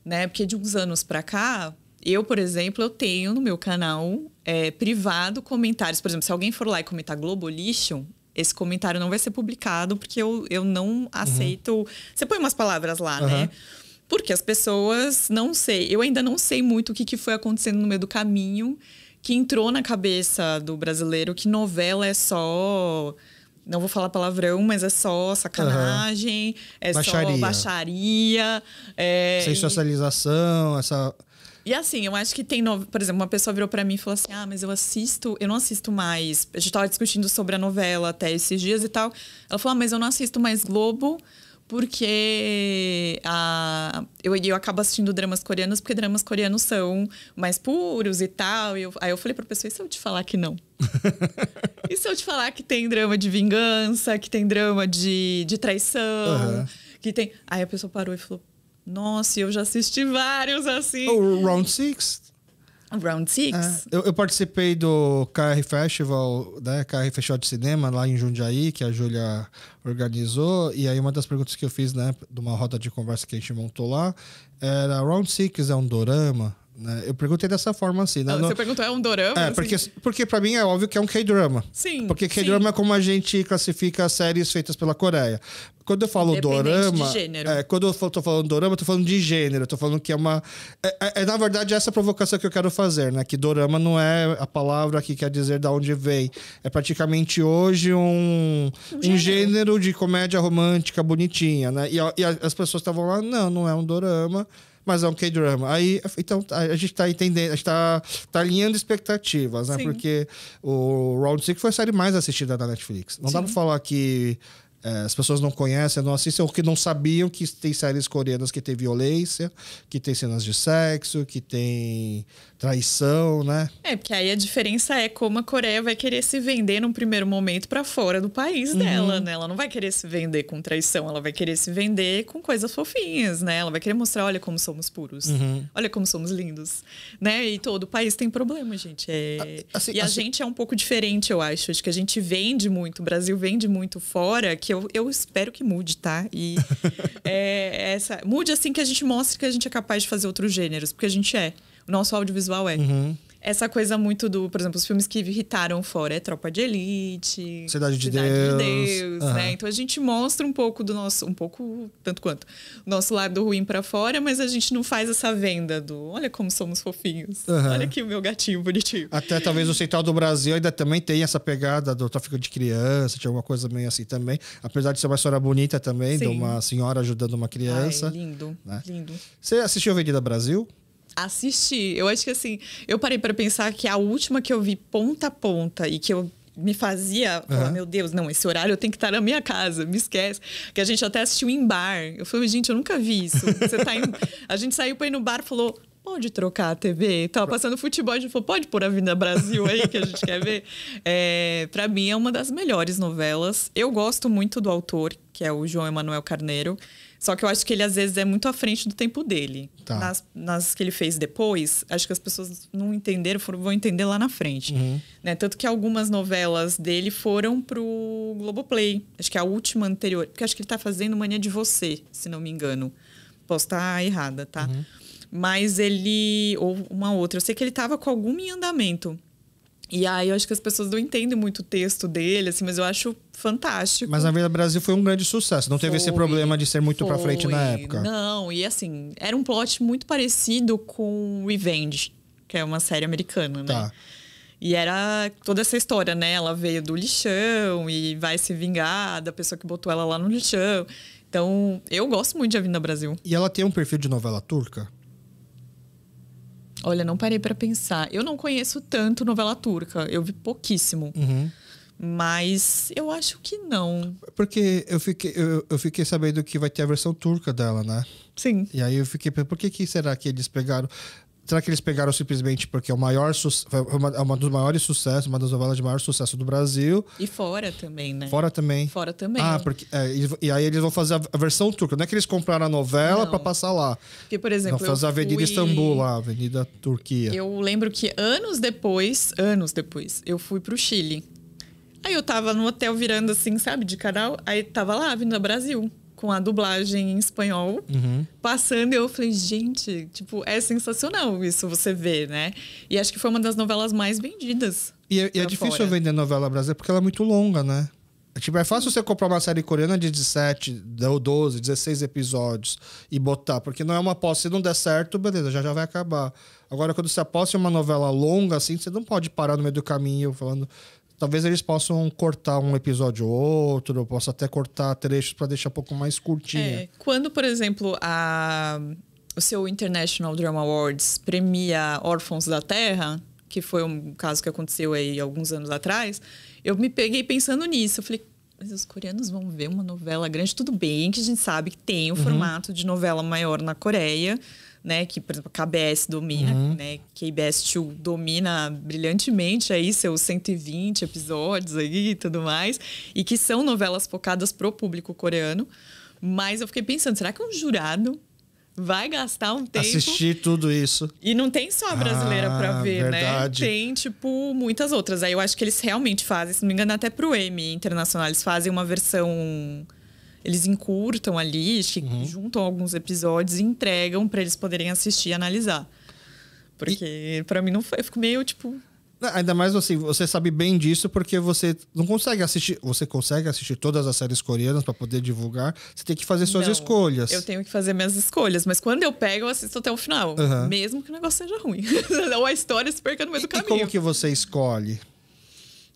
Speaker 2: né? Porque de uns anos para cá, eu, por exemplo, eu tenho no meu canal privado comentários. Por exemplo, se alguém for lá e comentar Globo lixo, esse comentário não vai ser publicado, porque eu não aceito... Você põe umas palavras lá, né? Porque as pessoas, não sei, eu ainda não sei muito o que foi acontecendo no meio do caminho, que entrou na cabeça do brasileiro que novela é só... Não vou falar palavrão, mas é só sacanagem, é só baixaria.
Speaker 1: Sensualização, essa...
Speaker 2: E assim, eu acho que tem... Por exemplo, uma pessoa virou pra mim e falou assim, mas eu não assisto mais... A gente tava discutindo sobre a novela até esses dias e tal. Ela falou, mas eu não assisto mais Globo... Porque eu acabo assistindo dramas coreanos, porque dramas coreanos são mais puros e tal. Aí eu falei pra pessoa, e se eu te falar que não? E se eu te falar que tem drama de vingança, que tem drama de traição, que tem... Aí a pessoa parou e falou, nossa, eu já assisti vários assim.
Speaker 1: O Round Six...
Speaker 2: Round Six?
Speaker 1: Eu participei do KR Festival, né? KR Festival de Cinema, lá em Jundiaí, que a Júlia organizou. E aí uma das perguntas que eu fiz, né, de uma roda de conversa que a gente montou lá, era: Round Six é um dorama? Né? Eu perguntei dessa forma assim. Né?
Speaker 2: Você perguntou, é um dorama?
Speaker 1: Porque pra mim é óbvio que é um K-drama.
Speaker 2: Sim.
Speaker 1: Porque K-drama é como a gente classifica as séries feitas pela Coreia. Quando eu falo dorama...
Speaker 2: de gênero.
Speaker 1: Quando eu tô falando dorama, eu tô falando de gênero. Eu tô falando que é uma... na verdade, essa provocação que eu quero fazer, né? Que dorama não é a palavra que quer dizer de onde vem. É praticamente hoje um gênero de comédia romântica bonitinha, né? E as pessoas estavam lá, não é um dorama, mas é um K-drama. Aí, então, a gente tá entendendo, a gente tá alinhando expectativas, né? Sim. Porque o Round Six foi a série mais assistida da Netflix. Não dá pra falar que as pessoas não conhecem, não assistem, ou que não sabiam que tem séries coreanas que tem violência, que tem cenas de sexo, que tem traição, né?
Speaker 2: Porque aí a diferença é como a Coreia vai querer se vender num primeiro momento para fora do país dela, né? Ela não vai querer se vender com traição, ela vai querer se vender com coisas fofinhas, né? Ela vai querer mostrar, olha como somos puros, olha como somos lindos, né? E todo o país tem problema, gente. A gente é um pouco diferente, eu acho. Acho que a gente vende muito, o Brasil vende muito fora, que eu espero que mude, tá? E mude assim que a gente mostre que a gente é capaz de fazer outros gêneros, porque a gente é. O nosso audiovisual é. essa coisa muito do... Por exemplo, os filmes que irritaram fora é Tropa de Elite...
Speaker 1: Cidade de Deus,
Speaker 2: né? Então, a gente mostra um pouco do nosso... Um pouco, tanto quanto. O nosso lado ruim pra fora, mas a gente não faz essa venda do... Olha como somos fofinhos. Olha aqui o meu gatinho bonitinho.
Speaker 1: Até talvez o Central do Brasil ainda também tem essa pegada do tráfico de criança, tinha alguma coisa meio assim também. Apesar de ser uma história bonita também, de uma senhora ajudando uma criança.
Speaker 2: Ai, lindo,
Speaker 1: né?
Speaker 2: lindo.
Speaker 1: Você assistiu Avenida Brasil?
Speaker 2: Assisti. Eu acho que assim, eu parei pra pensar que a última que eu vi ponta a ponta e que eu me fazia falar, meu Deus, não, esse horário eu tenho que estar na minha casa, me esquece. Que a gente até assistiu em bar. Eu falei, gente, eu nunca vi isso. A gente saiu pra ir no bar e falou, pode trocar a TV? Tava passando futebol, a gente falou, pode pôr a Avenida Brasil aí que a gente quer ver? Pra mim é uma das melhores novelas. Eu gosto muito do autor, que é o João Emanuel Carneiro. Só que eu acho que ele, às vezes, é muito à frente do tempo dele.
Speaker 1: Tá.
Speaker 2: Nas que ele fez depois, acho que as pessoas não entenderam, vão entender lá na frente. Né? Tanto que algumas novelas dele foram pro Globoplay. Acho que a última anterior... Porque acho que ele tá fazendo Mania de Você, se não me engano. Posso estar errada, tá? Mas ele... Ou uma outra. Eu sei que ele tava com alguma em andamento. E aí, eu acho que as pessoas não entendem muito o texto dele, assim, mas eu acho fantástico.
Speaker 1: Mas a Avenida Brasil foi um grande sucesso. Não teve esse problema de ser muito pra frente na época.
Speaker 2: Não, e assim, era um plot muito parecido com Revenge, que é uma série americana, né?
Speaker 1: Tá.
Speaker 2: E era toda essa história, né? Ela veio do lixão e vai se vingar da pessoa que botou ela lá no lixão. Então, eu gosto muito de Avenida Brasil.
Speaker 1: E ela tem um perfil de novela turca?
Speaker 2: Olha, não parei pra pensar. Eu não conheço tanto novela turca. Eu vi pouquíssimo. Mas eu acho que não.
Speaker 1: Porque eu fiquei sabendo que vai ter a versão turca dela, né?
Speaker 2: Sim.
Speaker 1: E aí eu fiquei pensando, por que será que eles pegaram... Será que eles pegaram simplesmente porque é uma dos maiores sucessos, uma das novelas de maior sucesso do Brasil?
Speaker 2: E fora também, né?
Speaker 1: Fora também?
Speaker 2: Fora também.
Speaker 1: Ah, porque... e aí eles vão fazer a versão turca. Não é que eles compraram a novela pra passar lá.
Speaker 2: Porque, por exemplo,
Speaker 1: vão fazer a Avenida Istambul lá, a Avenida Turquia.
Speaker 2: Eu lembro que anos depois, eu fui pro Chile. Aí eu tava no hotel virando assim, sabe, de canal. Aí tava lá, Avenida Brasil, com a dublagem em espanhol, passando. E eu falei, gente, tipo, é sensacional isso você vê, né? E acho que foi uma das novelas mais vendidas.
Speaker 1: E é difícil vender novela brasileira porque ela é muito longa, né? Tipo, é fácil você comprar uma série coreana de 17, 12, 16 episódios e botar, porque não é uma aposta. Se não der certo, beleza, já vai acabar. Agora, quando você aposta em uma novela longa, assim, você não pode parar no meio do caminho falando... Talvez eles possam cortar um episódio ou outro, ou possam até cortar trechos para deixar um pouco mais curtinha.
Speaker 2: Quando, por exemplo, o seu International Drama Awards premia Órfãos da Terra, que foi um caso que aconteceu aí alguns anos atrás, eu me peguei pensando nisso. Eu falei, mas os coreanos vão ver uma novela grande? Tudo bem que a gente sabe que tem o formato de novela maior na Coreia, né, que, por exemplo, a KBS domina, né, KBS2 domina brilhantemente aí seus 120 episódios aí e tudo mais, e que são novelas focadas pro público coreano. Mas eu fiquei pensando, será que um jurado vai gastar um tempo...
Speaker 1: Assistir tudo isso.
Speaker 2: E não tem só a brasileira pra ver,
Speaker 1: verdade.
Speaker 2: né? Tem, tipo, muitas outras. Aí eu acho que eles realmente fazem, se não me engano, até pro Emmy Internacional, eles fazem uma versão... Eles encurtam ali, acho que juntam alguns episódios e entregam pra eles poderem assistir e analisar. Porque pra mim não foi. Eu fico meio tipo...
Speaker 1: Ainda mais assim, você sabe bem disso porque você não consegue assistir. Você consegue assistir todas as séries coreanas pra poder divulgar. Você tem que fazer suas escolhas.
Speaker 2: Eu tenho que fazer minhas escolhas. Mas quando eu pego, eu assisto até o final. Mesmo que o negócio seja ruim. Ou a história se perca no meio do caminho.
Speaker 1: E como que você escolhe?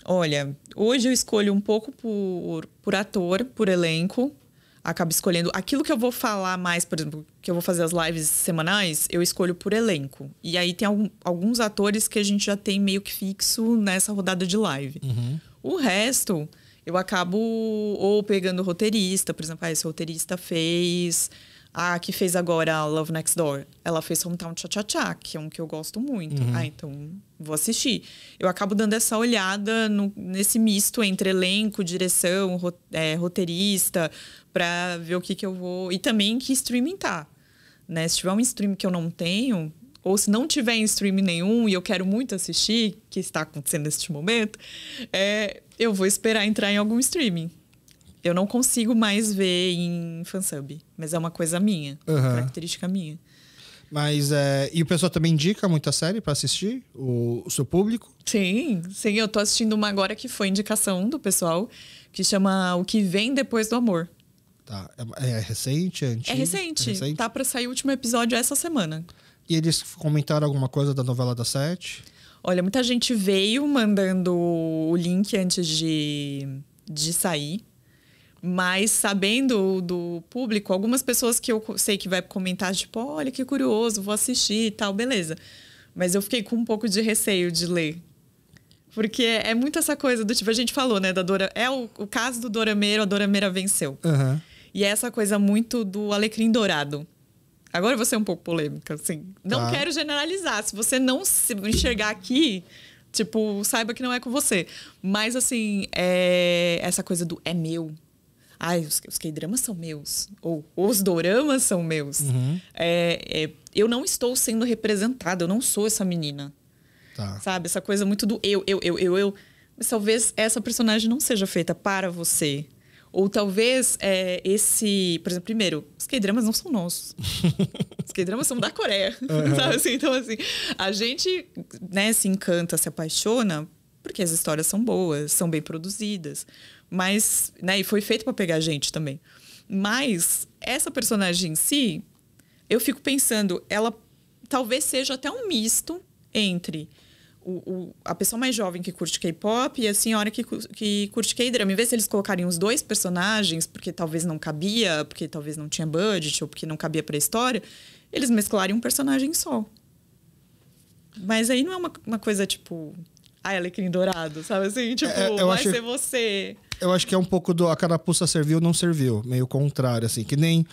Speaker 2: Olha, hoje eu escolho um pouco por ator, por elenco. Acabo escolhendo aquilo que eu vou falar mais, por exemplo, que eu vou fazer as lives semanais, eu escolho por elenco. E aí tem alguns atores que a gente já tem meio que fixo nessa rodada de live. O resto, eu acabo ou pegando roteirista, por exemplo, esse roteirista fez... A que fez agora Love Next Door, ela fez Hometown Cha-Cha-Cha, que é um que eu gosto muito. Então vou assistir. Eu acabo dando essa olhada nesse misto entre elenco, direção, roteirista, pra ver o que eu vou... E também que streaming tá. Né? Se tiver um stream que eu não tenho, ou se não tiver em stream nenhum e eu quero muito assistir, que está acontecendo neste momento, eu vou esperar entrar em algum streaming. Eu não consigo mais ver em fansub, mas é uma coisa minha, característica minha.
Speaker 1: Mas, e o pessoal também indica muita série pra assistir? O seu público?
Speaker 2: Sim, eu tô assistindo uma agora que foi indicação do pessoal, que chama O Que Vem Depois do Amor.
Speaker 1: Tá. É recente? É antigo?
Speaker 2: É recente. Tá pra sair o último episódio essa semana.
Speaker 1: E eles comentaram alguma coisa da novela das 7?
Speaker 2: Olha, muita gente veio mandando o link antes de sair. Mas sabendo do público, algumas pessoas que eu sei que vai comentar, tipo, olha que curioso, vou assistir e tal, beleza. Mas eu fiquei com um pouco de receio de ler. Porque é muito essa coisa do tipo, a gente falou, né, da Dora. É o caso do Dorameiro, a Dorameira venceu.
Speaker 1: Uhum.
Speaker 2: E é essa coisa muito do alecrim dourado. Agora eu vou ser um pouco polêmica, assim. Não quero generalizar. Se você não se enxergar aqui, tipo, saiba que não é com você. Mas, assim, essa coisa do é meu. Ai, os K-dramas são meus. Ou os doramas são meus.
Speaker 1: Uhum.
Speaker 2: Eu não estou sendo representada. Eu não sou essa menina.
Speaker 1: Tá.
Speaker 2: Sabe? Essa coisa muito do eu. Mas talvez essa personagem não seja feita para você. Ou talvez por exemplo, primeiro, os K-dramas não são nossos. Os K-dramas são da Coreia.
Speaker 1: Uhum.
Speaker 2: Sabe assim? Então, assim, a gente, né, se encanta, se apaixona porque as histórias são boas, são bem produzidas. Mas, né, e foi feito para pegar a gente também. Mas essa personagem em si, eu fico pensando, ela talvez seja até um misto entre a pessoa mais jovem que curte K-pop e a senhora que curte K-drama. Em vez de eles colocarem os dois personagens, porque talvez não cabia, porque talvez não tinha budget ou porque não cabia para a história, eles mesclarem um personagem só. Mas aí não é uma coisa tipo... alecrim dourado, sabe assim? Tipo, vai ser você.
Speaker 1: Eu acho que é um pouco do a carapuça serviu ou não serviu. Meio contrário, assim. Que nem...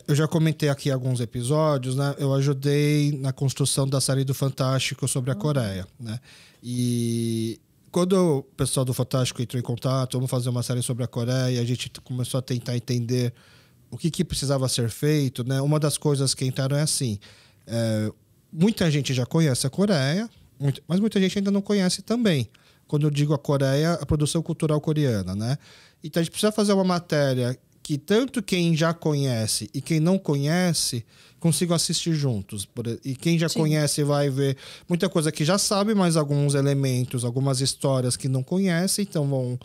Speaker 1: eu já comentei aqui alguns episódios, né? Eu ajudei na construção da série do Fantástico sobre a Coreia, né? E quando o pessoal do Fantástico entrou em contato, vamos fazer uma série sobre a Coreia, a gente começou a tentar entender o que precisava ser feito, né? Uma das coisas que entraram é assim... muita gente já conhece a Coreia, mas muita gente ainda não conhece também. Quando eu digo a Coreia, a produção cultural coreana, né? Então a gente precisa fazer uma matéria que tanto quem já conhece e quem não conhece consigam assistir juntos. E quem já conhece vai ver muita coisa que já sabe, mas alguns elementos, algumas histórias que não conhece, então vão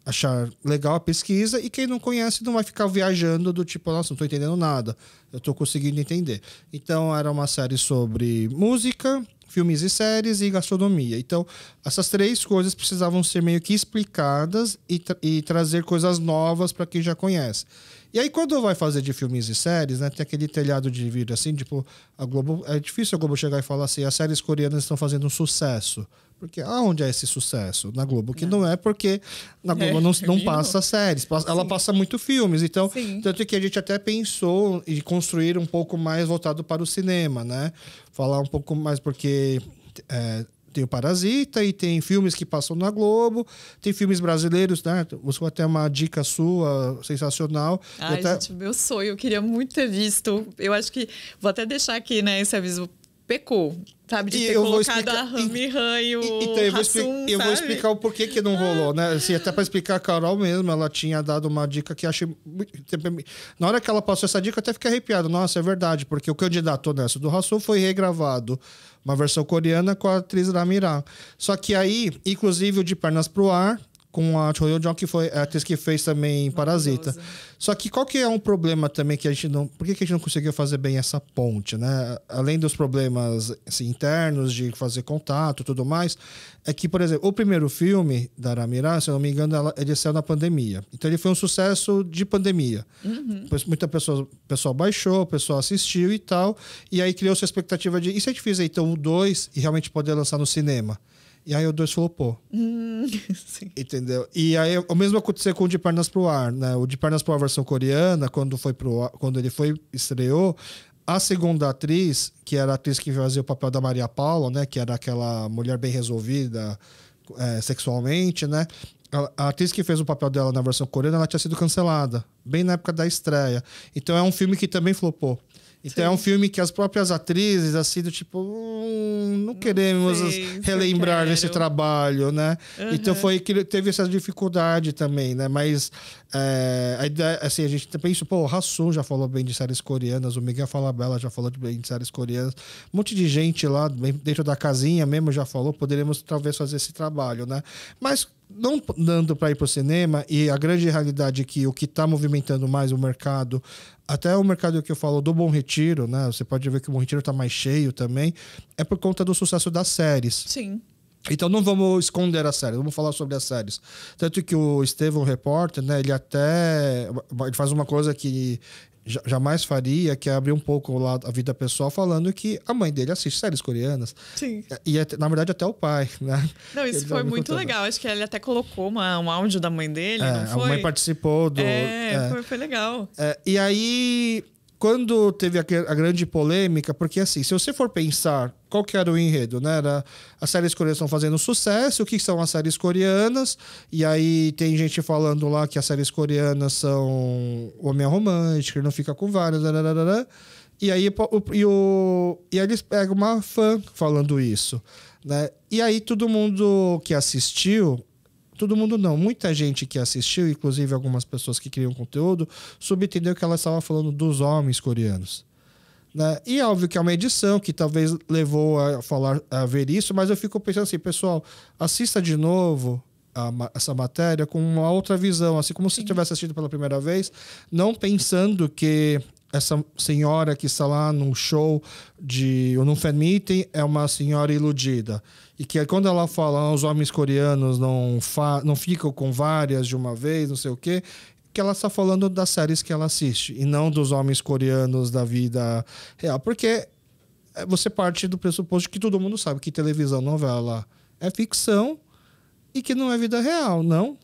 Speaker 1: achar legal a pesquisa. E quem não conhece não vai ficar viajando do tipo, nossa, não estou entendendo nada. Eu estou conseguindo entender. Então era uma série sobre música, filmes e séries e gastronomia. Então, essas três coisas precisavam ser meio que explicadas e trazer coisas novas para quem já conhece. E aí, quando vai fazer de filmes e séries, né, tem aquele telhado de vidro assim, tipo, a Globo... É difícil a Globo chegar e falar assim, as séries coreanas estão fazendo um sucesso. Porque aonde é esse sucesso? Na Globo. Que não é porque na Globo não passa séries. Ela passa muito filmes. Então, tanto que a gente até pensou em construir um pouco mais voltado para o cinema, né? Falar um pouco mais porque... tem o Parasita e tem filmes que passam na Globo, tem filmes brasileiros, né? Buscou até uma dica sua sensacional.
Speaker 2: Ai, gente, meu sonho, eu queria muito ter visto. Eu acho que vou até deixar aqui, né, esse aviso. Pecou, sabe? De ter colocado a Rami Han e o Hassum,
Speaker 1: eu vou explicar o porquê que não rolou, né? Assim, até para explicar a Carol mesmo, ela tinha dado uma dica que achei... Na hora que ela passou essa dica, eu até fiquei arrepiado. Nossa, é verdade, porque o candidato nessa do Hassum foi regravado. Uma versão coreana com a atriz Rami Han. Só que aí, inclusive o De Pernas pro Ar, com a Choi Yo-jong, que foi a atriz que fez também Parasita. Só que qual que é um problema também que a gente não... Por que a gente não conseguiu fazer bem essa ponte, né? Além dos problemas assim, internos de fazer contato e tudo mais, é que, por exemplo, o primeiro filme da Rami Han, se eu não me engano, ele saiu na pandemia. Então ele foi um sucesso de pandemia. Muita pessoa baixou, o pessoal assistiu e tal, e aí criou-se a expectativa de... E se a gente fizer então o 2 e realmente poder lançar no cinema? E aí o 2 flopou. Entendeu? E aí o mesmo aconteceu com o De Pernas pro Ar, né? O De Pernas pro Ar versão coreana, quando ele estreou, a segunda atriz, que era a atriz que fazia o papel da Maria Paula, né? Que era aquela mulher bem resolvida sexualmente, né? A atriz que fez o papel dela na versão coreana, ela tinha sido cancelada, bem na época da estreia. Então é um filme que também flopou. Então é um filme que as próprias atrizes, assim, do tipo, não queremos relembrar desse trabalho, né? Então foi que teve essa dificuldade também, né? Mas a ideia, assim, a gente pensa, pô, o Hassum já falou bem de séries coreanas, o Miguel Falabella já falou bem de séries coreanas, um monte de gente lá dentro da casinha mesmo já falou, poderíamos talvez fazer esse trabalho, né? Mas não dando para ir para o cinema, e a grande realidade é que o que está movimentando mais o mercado, até o mercado que eu falo do Bom Retiro, né? Você pode ver que o Bom Retiro está mais cheio também, é por conta do sucesso das séries.
Speaker 2: Sim.
Speaker 1: Então não vamos esconder as séries, vamos falar sobre as séries. Tanto que o Estevão Repórter, né? Ele faz uma coisa que jamais faria, que é abrir um pouco lá a vida pessoal, falando que a mãe dele assiste séries coreanas.
Speaker 2: Sim.
Speaker 1: E, na verdade, até o pai, né?
Speaker 2: Não, isso foi muito legal. Acho que ele até colocou um áudio da mãe dele, não foi?
Speaker 1: A mãe participou do...
Speaker 2: Foi legal.
Speaker 1: E aí, quando teve a grande polêmica, porque assim, se você for pensar qual que era o enredo, né? As séries coreanas estão fazendo sucesso, o que são as séries coreanas? E aí tem gente falando lá que as séries coreanas são homem romântico, ele não fica com vários, e aí eles pegam uma fã falando isso, né? E aí todo mundo que assistiu, todo mundo não, muita gente que assistiu, inclusive algumas pessoas que criam conteúdo, subentendeu que ela estava falando dos homens coreanos. Né? E óbvio que é uma edição que talvez levou a ver isso, mas eu fico pensando assim, pessoal, assista de novo essa matéria com uma outra visão, assim como se tivesse assistido pela primeira vez, não pensando que essa senhora que está lá num show ou num fan meeting é uma senhora iludida. E que quando ela fala os homens coreanos não ficam com várias de uma vez, não sei o quê, que ela está falando das séries que ela assiste e não dos homens coreanos da vida real. Porque você parte do pressuposto que todo mundo sabe que televisão, novela é ficção e que não é vida real, não?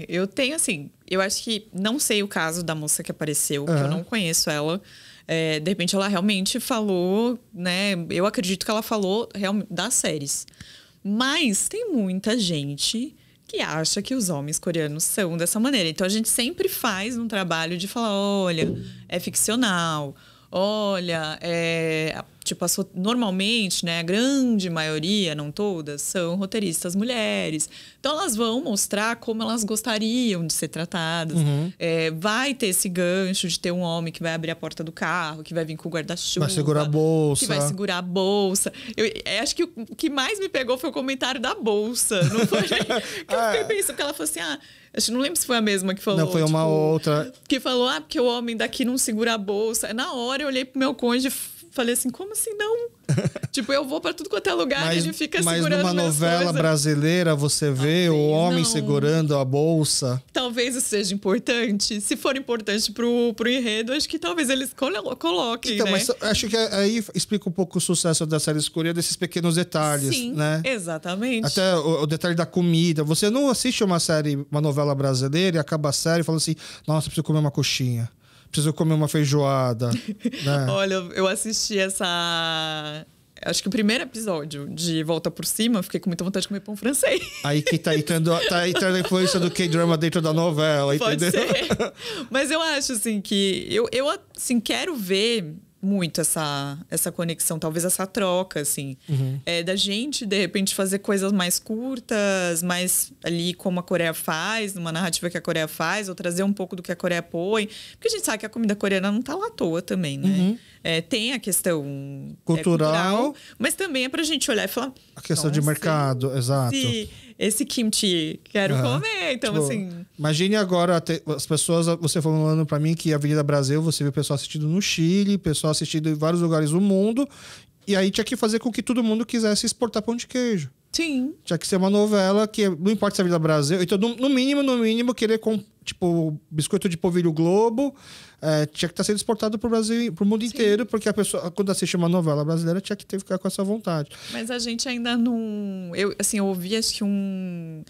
Speaker 2: Eu tenho assim... Eu acho que... Não sei o caso da moça que apareceu, que eu não conheço ela. De repente, ela realmente falou, né? Eu acredito que ela falou das séries. Mas tem muita gente que acha que os homens coreanos são dessa maneira. Então, a gente sempre faz um trabalho de falar, olha, é ficcional. Olha, normalmente, né, a grande maioria, não todas, são roteiristas mulheres. Então, elas vão mostrar como elas gostariam de ser tratadas. Vai ter esse gancho de ter um homem que vai abrir a porta do carro, que vai vir com o guarda-chuva.
Speaker 1: Vai segurar a bolsa.
Speaker 2: Que vai segurar a bolsa. Eu acho que o que mais me pegou foi o comentário da bolsa. Não foi? Que eu fiquei pensando que ela falou assim, acho que não lembro se foi a mesma que falou.
Speaker 1: Não, foi uma outra.
Speaker 2: Que falou, porque o homem daqui não segura a bolsa. Na hora eu olhei pro meu cônjuge e falei assim, como assim não? Tipo, eu vou pra tudo quanto é lugar e ele fica segurando
Speaker 1: mas numa novela brasileira você vê o homem segurando a bolsa.
Speaker 2: Talvez isso seja importante. Se for importante pro enredo, acho que talvez eles coloquem,
Speaker 1: então,
Speaker 2: né?
Speaker 1: Mas acho que aí explica um pouco o sucesso da série coreana, desses pequenos detalhes,
Speaker 2: Sim,
Speaker 1: né?
Speaker 2: Exatamente.
Speaker 1: Até o detalhe da comida. Você não assiste uma novela brasileira e acaba a série e fala assim, nossa, preciso comer uma coxinha. Preciso comer uma feijoada. Né?
Speaker 2: Olha, eu assisti acho que o primeiro episódio de Volta por Cima, fiquei com muita vontade de comer pão francês.
Speaker 1: Aí que tá entrando a influência do K-drama dentro da novela,
Speaker 2: Pode
Speaker 1: entendeu?
Speaker 2: ser. Mas eu acho, assim, que... Eu assim, quero ver muito essa conexão, talvez essa troca, assim. Da gente, de repente, fazer coisas mais curtas, mais ali como a Coreia faz, numa narrativa que a Coreia faz, ou trazer um pouco do que a Coreia põe. Porque a gente sabe que a comida coreana não tá lá à toa também, né? Tem a questão cultural, mas também é pra gente olhar e falar...
Speaker 1: A questão de mercado, exato.
Speaker 2: Esse kimchi, quero comer. Então, tipo, assim...
Speaker 1: Imagine agora as pessoas... Você falando pra mim que a Avenida Brasil, você viu o pessoal assistindo no Chile, pessoal assistindo em vários lugares do mundo. E aí tinha que fazer com que todo mundo quisesse exportar pão de queijo.
Speaker 2: Sim.
Speaker 1: Tinha que ser uma novela que... Não importa se é a Avenida Brasil. Então, no mínimo, querer... Tipo, biscoito de polvilho Globo... tinha que estar sendo exportado pro Brasil, pro mundo inteiro, porque a pessoa, quando assiste uma novela brasileira, tinha que ficar com essa vontade.
Speaker 2: Mas a gente ainda não... Eu ouvi, acho que um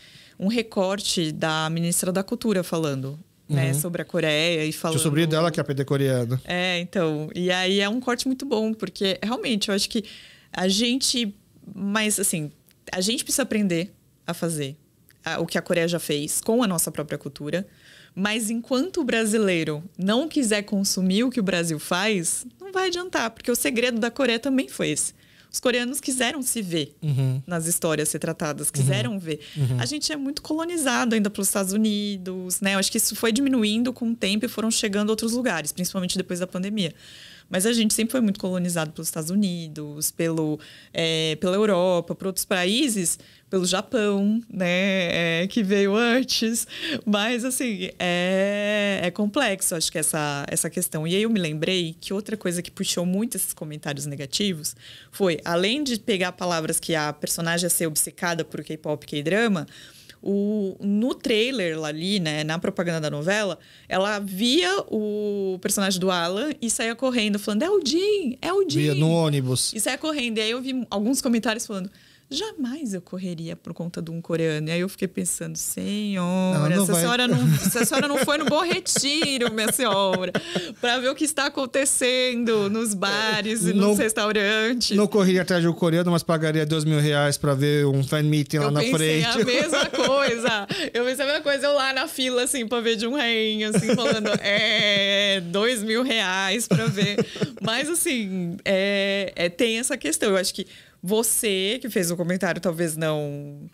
Speaker 2: recorte da ministra da Cultura falando, né, sobre a Coreia e falando...
Speaker 1: O sobrinho dela que aprender coreano.
Speaker 2: Então... E aí é um corte muito bom, porque realmente eu acho que a gente... Mas, assim, a gente precisa aprender a fazer o que a Coreia já fez com a nossa própria cultura. Mas enquanto o brasileiro não quiser consumir o que o Brasil faz, não vai adiantar, porque o segredo da Coreia também foi esse. Os coreanos quiseram se ver nas histórias retratadas, quiseram ver. A gente é muito colonizado ainda pelos Estados Unidos, né? Eu acho que isso foi diminuindo com o tempo e foram chegando a outros lugares, principalmente depois da pandemia. Mas a gente sempre foi muito colonizado pelos Estados Unidos, pela Europa, por outros países, pelo Japão, né? Que veio antes. Mas, assim, é complexo, acho que essa questão. E aí eu me lembrei que outra coisa que puxou muito esses comentários negativos foi, além de pegar palavras que a personagem ia ser obcecada por K-pop, K-drama, no trailer ali, né, na propaganda da novela, ela via o personagem do Alan e saía correndo, falando, é o Jin, é o Jin.
Speaker 1: Via no ônibus.
Speaker 2: E saía correndo. E aí eu vi alguns comentários falando, jamais eu correria por conta de um coreano. E aí eu fiquei pensando, senhora, essa senhora não foi no Bom Retiro, minha senhora, para ver o que está acontecendo nos bares e nos restaurantes.
Speaker 1: Não correria atrás de um coreano, mas pagaria R$2.000 para ver um fan meeting lá na frente.
Speaker 2: Eu pensei a mesma coisa. Eu lá na fila, assim, para ver de um rainho, assim, falando, R$2.000 para ver. Mas, assim, tem essa questão. Eu acho que você que fez o comentário talvez não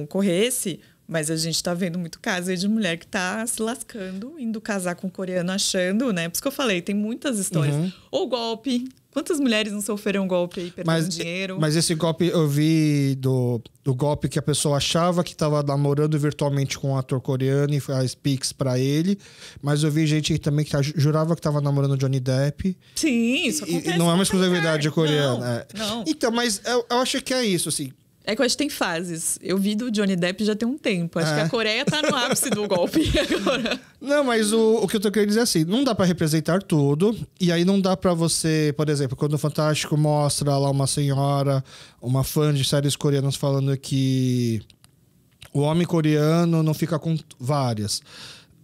Speaker 2: corresse, mas a gente tá vendo muito caso aí de mulher que tá se lascando, indo casar com um coreano, achando, né? Por isso que eu falei, tem muitas histórias. Ou golpe. Quantas mulheres não sofreram golpe aí, perdendo dinheiro?
Speaker 1: Mas esse golpe, eu vi do golpe que a pessoa achava que estava namorando virtualmente com um ator coreano e faz pix pra ele. Mas eu vi gente também que jurava que estava namorando Johnny Depp.
Speaker 2: Sim, isso acontece.
Speaker 1: E não é uma exclusividade coreana.
Speaker 2: Não.
Speaker 1: Então, mas eu acho que é isso, assim.
Speaker 2: É que eu acho que tem fases. Eu vi do Johnny Depp já tem um tempo. Acho que a Coreia tá no ápice do golpe agora.
Speaker 1: Não, mas o que eu tô querendo dizer é assim, não dá pra representar tudo. E aí não dá pra você, por exemplo, quando o Fantástico mostra lá uma senhora, uma fã de séries coreanas falando que o homem coreano não fica com várias.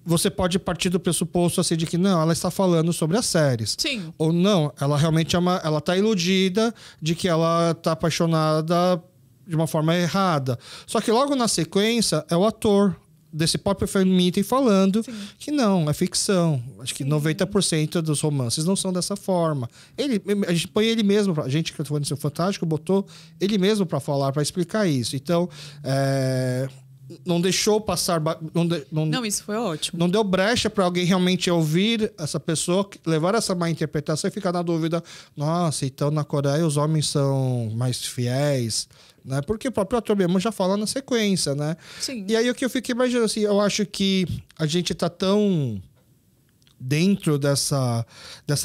Speaker 1: Você pode partir do pressuposto assim de que não, ela está falando sobre as séries.
Speaker 2: Sim.
Speaker 1: Ou não, ela realmente ela tá iludida de que ela tá apaixonada de uma forma errada. Só que logo na sequência é o ator desse próprio fan meeting falando que não, é ficção. Acho que 90% dos romances não são dessa forma. A gente põe ele mesmo, a gente que foi no seu Fantástico, botou ele mesmo para falar, para explicar isso. Então, não deixou passar...
Speaker 2: Não, isso foi ótimo.
Speaker 1: Não deu brecha para alguém realmente ouvir essa pessoa, levar essa má interpretação e ficar na dúvida, nossa, então na Coreia os homens são mais fiéis, né? Porque o próprio ator mesmo já fala na sequência, né?
Speaker 2: Sim.
Speaker 1: E aí o que eu fiquei imaginando, assim, eu acho que a gente tá tão dentro dessa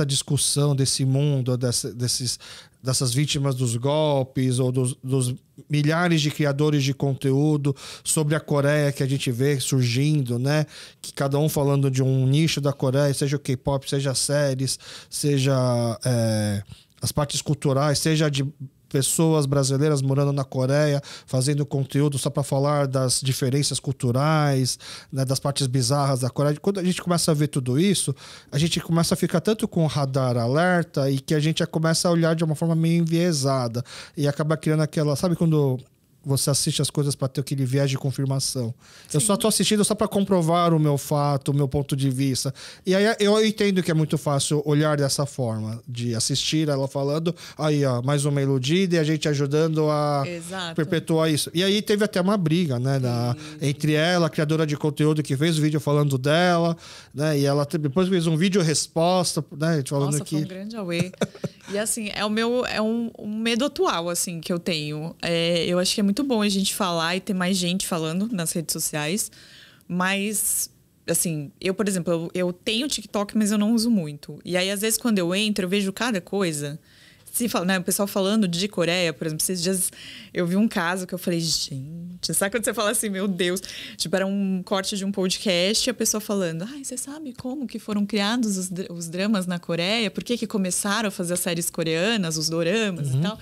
Speaker 1: discussão, desse mundo, dessas vítimas dos golpes ou dos milhares de criadores de conteúdo sobre a Coreia que a gente vê surgindo, né? Que cada um falando de um nicho da Coreia, seja o K-pop, seja séries, seja as partes culturais, seja de pessoas brasileiras morando na Coreia, fazendo conteúdo só para falar das diferenças culturais, né, das partes bizarras da Coreia. Quando a gente começa a ver tudo isso, a gente começa a ficar tanto com o radar alerta e que a gente começa a olhar de uma forma meio enviesada e acaba criando aquela... Sabe quando você assiste as coisas para ter aquele viés de confirmação? Sim. Eu só tô assistindo só para comprovar o meu fato, o meu ponto de vista. E aí eu entendo que é muito fácil olhar dessa forma, de assistir ela falando, aí ó, mais uma iludida e a gente ajudando a perpetuar isso. E aí teve até uma briga, né, entre ela, a criadora de conteúdo que fez o vídeo falando dela, né, e ela depois fez um vídeo resposta, né, falando que...
Speaker 2: Foi um grande away. E assim, um medo atual, assim, que eu tenho. Eu acho que é muito bom a gente falar e ter mais gente falando nas redes sociais, mas, assim, eu, por exemplo, eu tenho TikTok, mas eu não uso muito. E aí, às vezes, quando eu entro, eu vejo cada coisa. Se fala, né, o pessoal falando de Coreia, por exemplo, esses dias eu vi um caso que eu falei, gente, sabe quando você fala assim, meu Deus? Tipo, era um corte de um podcast e a pessoa falando, você sabe como que foram criados os dramas na Coreia? Por que começaram a fazer as séries coreanas, os doramas e tal?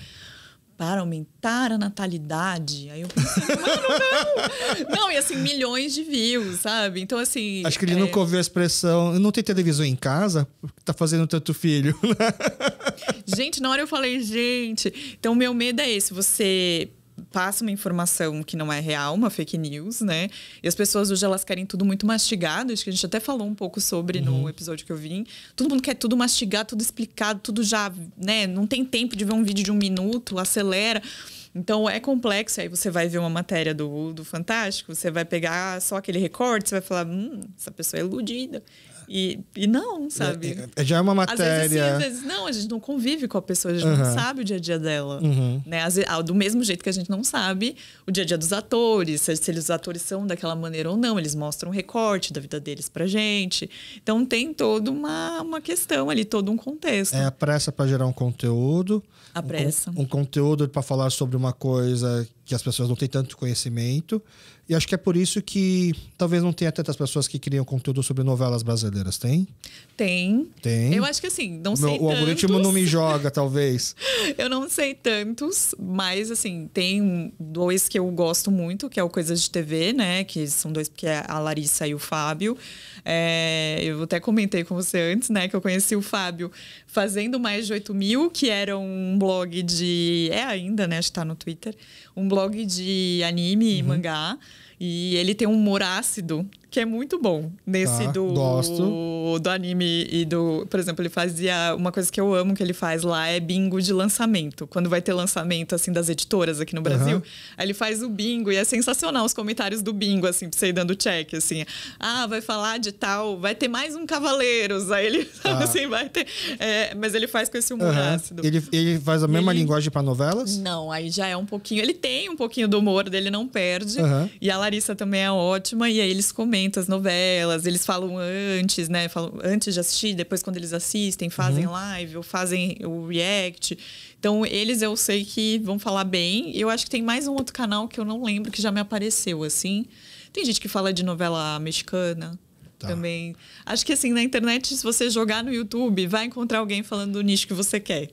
Speaker 2: Para aumentar a natalidade. Aí eu pensei, mano, não! E assim, milhões de views, sabe? Então, assim...
Speaker 1: Acho que ele nunca ouviu a expressão, não tem televisão em casa, porque tá fazendo tanto filho.
Speaker 2: Gente, na hora eu falei, gente... Então, o meu medo é esse, você passa uma informação que não é real, uma fake news, né? E as pessoas hoje elas querem tudo muito mastigado, acho que a gente até falou um pouco sobre no episódio que eu vim. Todo mundo quer tudo mastigado, tudo explicado, tudo já, né? Não tem tempo de ver um vídeo de 1 minuto, acelera. Então, é complexo. Aí você vai ver uma matéria do Fantástico, você vai pegar só aquele recorte, você vai falar, essa pessoa é iludida. E não, sabe?
Speaker 1: Já é uma matéria...
Speaker 2: Às vezes sim, às vezes não. A gente não convive com a pessoa, a gente não sabe o dia a dia dela. Né? Do mesmo jeito que a gente não sabe o dia a dia dos atores, se os atores são daquela maneira ou não. Eles mostram um recorte da vida deles pra gente. Então, tem toda uma questão ali, todo um contexto.
Speaker 1: É a pressa para gerar um conteúdo.
Speaker 2: A pressa.
Speaker 1: Um conteúdo para falar sobre uma coisa que as pessoas não têm tanto conhecimento. E acho que é por isso que talvez não tenha tantas pessoas que criam conteúdo sobre novelas brasileiras. Tem?
Speaker 2: Tem.
Speaker 1: Tem.
Speaker 2: Eu acho que assim, não sei tantos.
Speaker 1: O algoritmo não me joga, talvez.
Speaker 2: Eu não sei tantos, mas assim, tem 2 que eu gosto muito, que é o Coisas de TV, né? Que são 2, que é a Larissa e o Fábio. Eu até comentei com você antes, né? Que eu conheci o Fábio fazendo Mais de 8 mil, que era um blog de... É ainda, né? Acho que tá no Twitter. Um blog de anime e mangá. E ele tem um humor ácido, que é muito bom. Nesse do anime e do... Por exemplo, ele fazia... Uma coisa que eu amo que ele faz lá é bingo de lançamento. Quando vai ter lançamento, assim, das editoras aqui no Brasil. Aí ele faz o bingo e é sensacional os comentários do bingo, assim, pra você ir dando check, assim. Vai falar de tal... Vai ter mais um Cavaleiros. Aí ele, assim, vai ter... mas ele faz com esse humor ácido.
Speaker 1: Ele faz a mesma linguagem para novelas?
Speaker 2: Não, aí já é um pouquinho... Ele tem um pouquinho do humor dele, não perde. E a Larissa também é ótima. E aí eles comentam as novelas, eles falam antes, né? Falam antes de assistir, depois quando eles assistem, fazem live ou fazem o react. Então, eles eu sei que vão falar bem. Eu acho que tem mais um outro canal que eu não lembro, que já me apareceu, assim. Tem gente que fala de novela mexicana também. Acho que, assim, na internet, se você jogar no YouTube, vai encontrar alguém falando do nicho que você quer.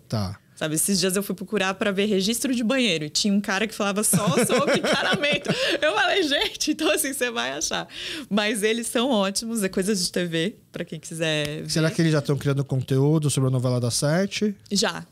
Speaker 2: Sabe, esses dias eu fui procurar para ver registro de banheiro e tinha um cara que falava só sobre encaramento. Eu falei, gente, então assim, você vai achar. Mas eles são ótimos, é Coisas de TV, para quem quiser ver.
Speaker 1: Será que eles já estão criando conteúdo sobre a novela das 7? Já,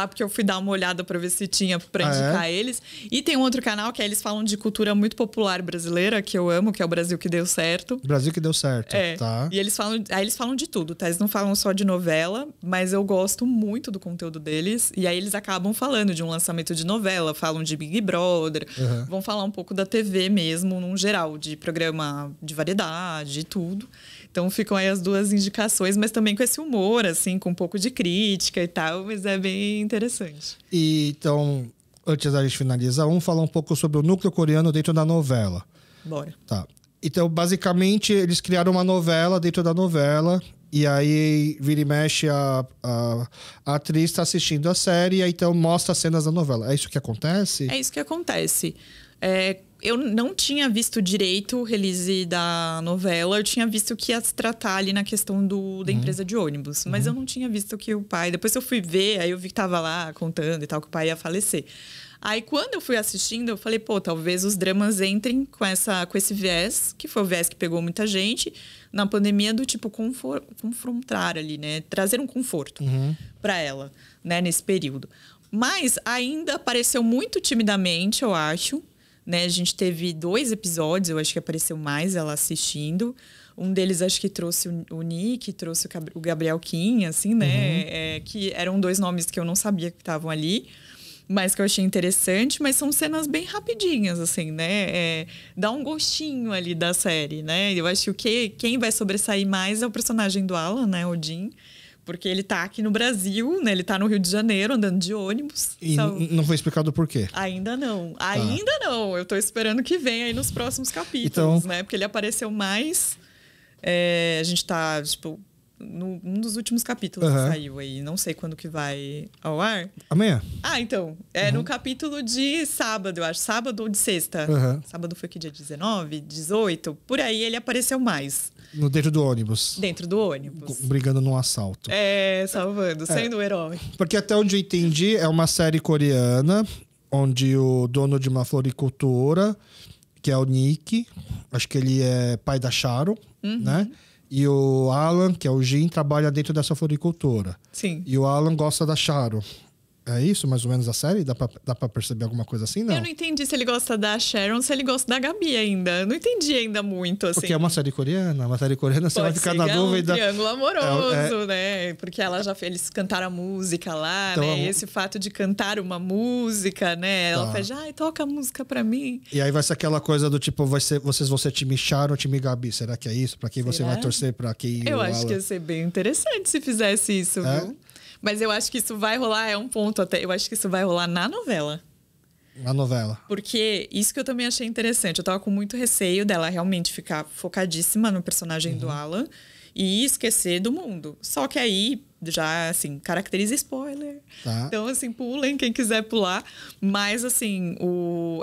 Speaker 1: porque eu fui dar uma olhada pra ver se tinha pra indicar eles. E tem um outro canal que eles falam de cultura muito popular brasileira, que eu amo, que é o Brasil que Deu Certo. Brasil que Deu Certo, tá.
Speaker 2: E eles falam de tudo, tá? Eles não falam só de novela, mas eu gosto muito do conteúdo deles. E aí eles acabam falando de um lançamento de novela, falam de Big Brother, vão falar um pouco da TV mesmo, num geral, de programa de variedade, de tudo. Então ficam aí as 2 indicações, mas também com esse humor, assim, com um pouco de crítica e tal, mas é bem interessante.
Speaker 1: E então, antes da gente finalizar, vamos falar um pouco sobre o núcleo coreano dentro da novela.
Speaker 2: Bora.
Speaker 1: Tá. Então, basicamente, eles criaram uma novela dentro da novela, e aí vira e mexe a atriz está assistindo a série, e aí então mostra as cenas da novela. É isso que acontece?
Speaker 2: É isso que acontece. Eu não tinha visto direito o release da novela. Eu tinha visto que ia se tratar ali na questão da empresa de ônibus. Mas eu não tinha visto que o pai... Depois eu fui ver, aí eu vi que tava lá contando e tal, que o pai ia falecer. Aí, quando eu fui assistindo, eu falei, talvez os dramas entrem com esse viés, que foi o viés que pegou muita gente, na pandemia do tipo confrontar ali, né? Trazer um conforto pra ela, né? Nesse período. Mas ainda apareceu muito timidamente, eu acho. Né? A gente teve 2 episódios, eu acho que apareceu mais ela assistindo. Um deles, acho que trouxe o Nick, trouxe o Gabriel Kim, assim, né? Que eram 2 nomes que eu não sabia que estavam ali, mas que eu achei interessante. Mas são cenas bem rapidinhas, assim, né? Dá um gostinho ali da série, né? Eu acho que quem vai sobressair mais é o personagem do Alan, né? O Jin. Porque ele tá aqui no Brasil, né? Ele tá no Rio de Janeiro, andando de ônibus.
Speaker 1: E não foi explicado por quê?
Speaker 2: Ainda não. Ainda não. Eu tô esperando que venha aí nos próximos capítulos, né? Porque ele apareceu mais... a gente tá, tipo... num dos últimos capítulos que saiu aí. Não sei quando que vai ao ar.
Speaker 1: Amanhã.
Speaker 2: Então. No capítulo de sábado, eu acho. Sábado ou de sexta. Sábado foi que dia 19, 18. Por aí ele apareceu mais.
Speaker 1: Dentro do ônibus.
Speaker 2: Dentro do ônibus.
Speaker 1: Brigando num assalto.
Speaker 2: Salvando, sendo o herói.
Speaker 1: Porque até onde eu entendi, é uma série coreana, onde o dono de uma floricultura, que é o Nick, acho que ele é pai da Sharon, né? E o Alan, que é o Jin, trabalha dentro dessa floricultura.
Speaker 2: Sim.
Speaker 1: E o Alan gosta da Sharon. É isso, mais ou menos, a série? Dá pra perceber alguma coisa assim, não?
Speaker 2: Eu não entendi se ele gosta da Sharon, se ele gosta da Gabi ainda. Não entendi ainda muito, assim.
Speaker 1: Porque é uma série coreana. Uma série coreana, você vai ficar na dúvida.
Speaker 2: É um triângulo amoroso, né? Porque eles cantaram a música lá,
Speaker 1: então,
Speaker 2: né? E esse fato de cantar uma música, né? Ela pede, toca a música pra mim.
Speaker 1: E aí vai ser aquela coisa do tipo, vocês vão ser time Sharon ou time Gabi? Será que é isso? Pra quem você vai torcer? Pra quem
Speaker 2: Eu acho que ia ser bem interessante se fizesse isso, viu? Mas eu acho que isso vai rolar, é um ponto até. Eu acho que isso vai rolar na novela.
Speaker 1: Na novela.
Speaker 2: Porque isso que eu também achei interessante. Eu tava com muito receio dela realmente ficar focadíssima no personagem do Alan e esquecer do mundo. Só que aí, já, assim, caracteriza spoiler.
Speaker 1: Tá.
Speaker 2: Então, assim, pulem quem quiser pular. Mas, assim,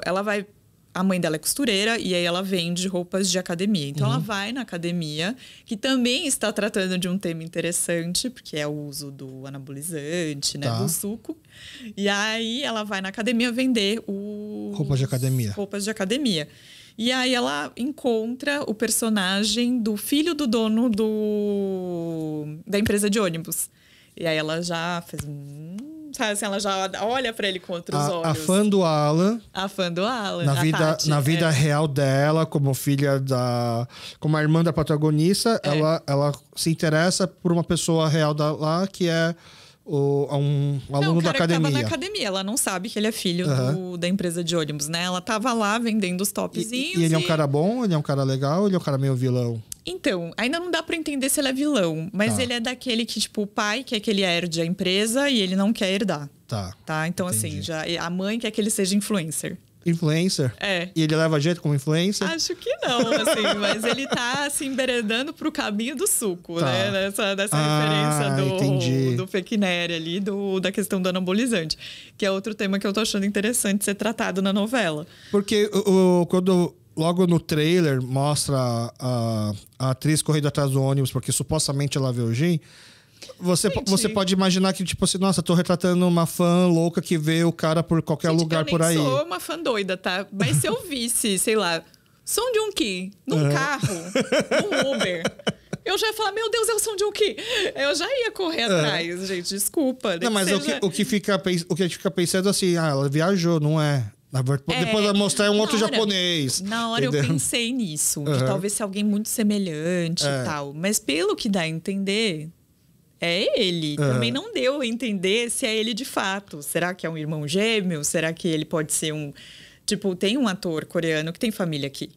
Speaker 2: ela vai... A mãe dela é costureira e aí ela vende roupas de academia. Então, ela vai na academia, que também está tratando de um tema interessante, porque é o uso do anabolizante, né? Do suco. E aí, ela vai na academia vender
Speaker 1: roupas de academia.
Speaker 2: Roupas de academia. E aí, ela encontra o personagem do filho do dono da empresa de ônibus. E aí, ela já faz... Sabe, assim, ela já olha pra ele com outros olhos.
Speaker 1: A fã do Alan.
Speaker 2: A fã do Alan.
Speaker 1: Na vida real dela, como filha como a irmã da protagonista, ela se interessa por uma pessoa real lá, que é um aluno da academia.
Speaker 2: Ela tava na academia. Ela não sabe que ele é filho da empresa de ônibus, né? Ela tava lá vendendo os topzinhos.
Speaker 1: E ele é um cara bom? Ele é um cara legal? Ele é um cara meio vilão?
Speaker 2: Então, ainda não dá pra entender se ele é vilão. Mas ele é daquele que, tipo, o pai quer que ele herde a empresa e ele não quer herdar. Tá? Então, entendi. Assim, a mãe quer que ele seja influencer.
Speaker 1: Influencer?
Speaker 2: É.
Speaker 1: E ele leva jeito como influencer?
Speaker 2: Acho que não, assim. Mas ele tá se enveredando pro caminho do suco, né? Dessa referência do Fekiner ali, da questão do anabolizante. Que é outro tema que eu tô achando interessante ser tratado na novela.
Speaker 1: Porque quando... Logo no trailer, mostra a atriz correndo atrás do ônibus, porque supostamente ela vê o Jim. Você pode imaginar que, tipo assim, nossa, tô retratando uma fã louca que vê o cara por qualquer lugar por aí.
Speaker 2: Eu sou uma fã doida, tá? Mas se eu visse, sei lá, Song Joong-ki num carro, num Uber... Eu já ia falar, meu Deus, é o Song Joong-ki. Eu já ia correr atrás, gente, desculpa.
Speaker 1: Não, mas o que fica pensando assim, ela viajou, não é? Depois vai mostrar um outro japonês.
Speaker 2: Na hora eu pensei nisso. De talvez ser alguém muito semelhante e tal. Mas pelo que dá a entender, é ele. Também não deu a entender se é ele de fato. Será que é um irmão gêmeo? Será que ele pode ser um... Tipo, tem um ator coreano que tem família aqui.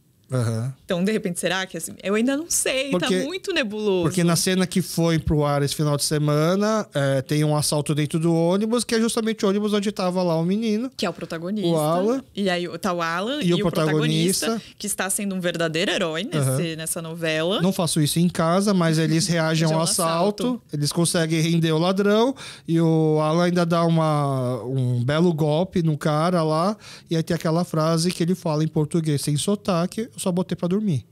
Speaker 2: Então, de repente, será que assim... Eu ainda não sei, tá muito nebuloso.
Speaker 1: Porque na cena que foi pro ar esse final de semana, tem um assalto dentro do ônibus, que é justamente o ônibus onde tava lá o menino.
Speaker 2: Que é o protagonista.
Speaker 1: O Alan.
Speaker 2: E aí tá o Alan
Speaker 1: e o protagonista.
Speaker 2: Que está sendo um verdadeiro herói nessa novela.
Speaker 1: Não faço isso em casa, mas eles reagem ao assalto. Eles conseguem render o ladrão. E o Alan ainda dá um belo golpe no cara lá. E aí tem aquela frase que ele fala em português, sem sotaque. Só botei pra dormir.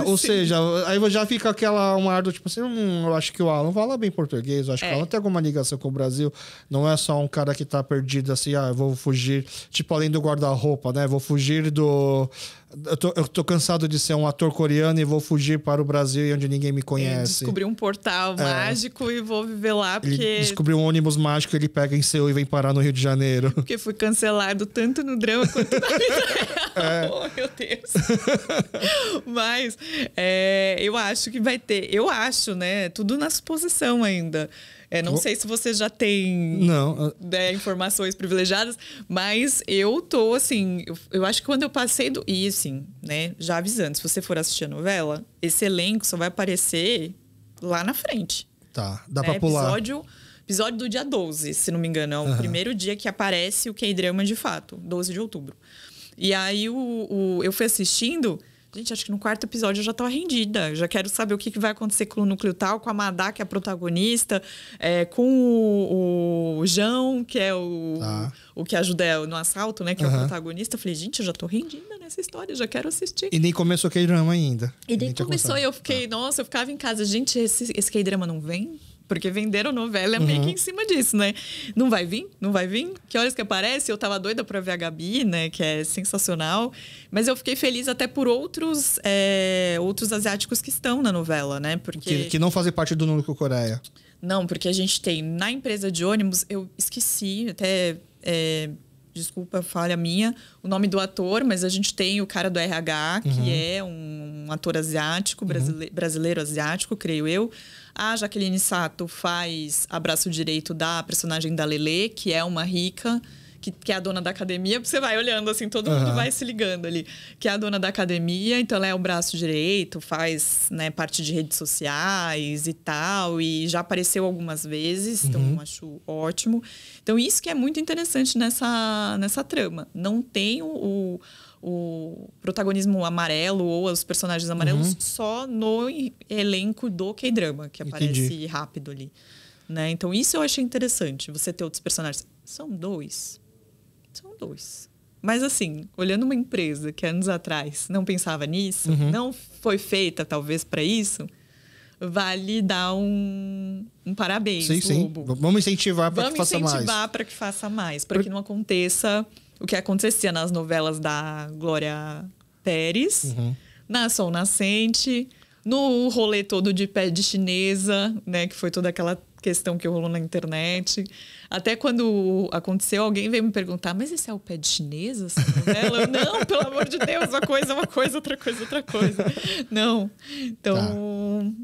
Speaker 1: Ou seja, aí já fica um ar do tipo assim, eu acho que o Alan fala bem português, eu acho que o Alan tem alguma ligação com o Brasil, não é só um cara que tá perdido assim, eu vou fugir, tipo além do guarda-roupa, né? Vou fugir eu tô cansado de ser um ator coreano e vou fugir para o Brasil onde ninguém me conhece.
Speaker 2: Descobri um portal mágico e vou viver lá porque...
Speaker 1: Ele descobriu um ônibus mágico, ele pega em Seul e vem parar no Rio de Janeiro.
Speaker 2: Porque fui cancelado tanto no drama quanto na vida real. Oh, meu Deus. Mas eu acho que vai ter... Eu acho, né? Tudo na suposição ainda. Não sei se você já tem informações privilegiadas, mas eu tô, assim... Eu acho que quando eu passei do... E, assim, né? Já avisando, se você for assistir a novela, esse elenco só vai aparecer lá na frente.
Speaker 1: Tá, dá pra pular.
Speaker 2: Episódio do dia 12, se não me engano. É o primeiro dia que aparece o K-drama de fato. 12 de outubro. E aí, eu fui assistindo... Gente, acho que no quarto episódio eu já tava rendida. Já quero saber o que vai acontecer com o núcleo tal, com a Madá, que é a protagonista, com o João, que é o que ajuda no assalto, né? Que é o protagonista. Eu falei, gente, eu já tô rendida nessa história, já quero assistir.
Speaker 1: E nem começou o K-drama ainda.
Speaker 2: E nem começou e eu fiquei, nossa, eu ficava em casa. Gente, esse K-drama não vem? Porque venderam novela meio que em cima disso, né? Não vai vir? Não vai vir? Que horas que aparece? Eu tava doida pra ver a Gabi, né? Que é sensacional. Mas eu fiquei feliz até por outros asiáticos que estão na novela, né? Porque...
Speaker 1: Que não fazem parte do Núcleo Coreia.
Speaker 2: Não, porque a gente tem na empresa de ônibus, eu esqueci, até... desculpa, falha minha, o nome do ator, mas a gente tem o cara do RH, que é um ator asiático, brasileiro asiático, creio eu. A Jaqueline Sato faz a braço direito da personagem da Lelê, que é uma rica, que é a dona da academia. Você vai olhando assim, todo mundo vai se ligando ali. Que é a dona da academia, então ela é o braço direito, faz, né, parte de redes sociais e tal. E já apareceu algumas vezes, então acho ótimo. Então isso que é muito interessante nessa trama. Não tem o protagonismo amarelo ou os personagens amarelos só no elenco do K-drama, que aparece rápido ali. Né? Então isso eu achei interessante, você ter outros personagens. São dois. Mas assim, olhando uma empresa que anos atrás não pensava nisso, não foi feita talvez para isso, vale dar um parabéns, Globo.
Speaker 1: Sim. Vamos incentivar para que faça mais.
Speaker 2: Vamos incentivar para que faça mais, para que não aconteça o que acontecia nas novelas da Glória Pérez, na Sol Nascente, no rolê todo de pé de chinesa, né, que foi toda aquela questão que rolou na internet. Até quando aconteceu, alguém veio me perguntar, mas esse é o pé de chinesa, essa novela? Eu, não, pelo amor de Deus, uma coisa é uma coisa, outra coisa é outra coisa. Não. Então...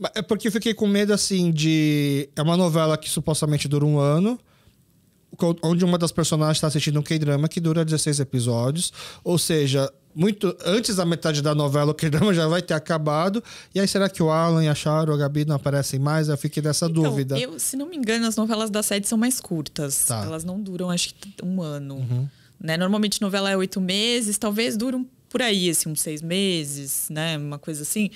Speaker 1: Tá. É porque eu fiquei com medo, assim, de... É uma novela que supostamente dura 1 ano, onde uma das personagens está assistindo um K-drama que dura 16 episódios. Ou seja, muito antes da metade da novela, o K-drama já vai ter acabado. E aí, será que o Alan e a Charo, a Gabi não aparecem mais? Eu fiquei nessa dúvida.
Speaker 2: Se não me engano, as novelas da sede são mais curtas.
Speaker 1: Tá.
Speaker 2: Elas não duram, acho que 1 ano. Né? Normalmente, novela é 8 meses. Talvez duram por aí, assim, uns 6 meses, né? Uma coisa assim.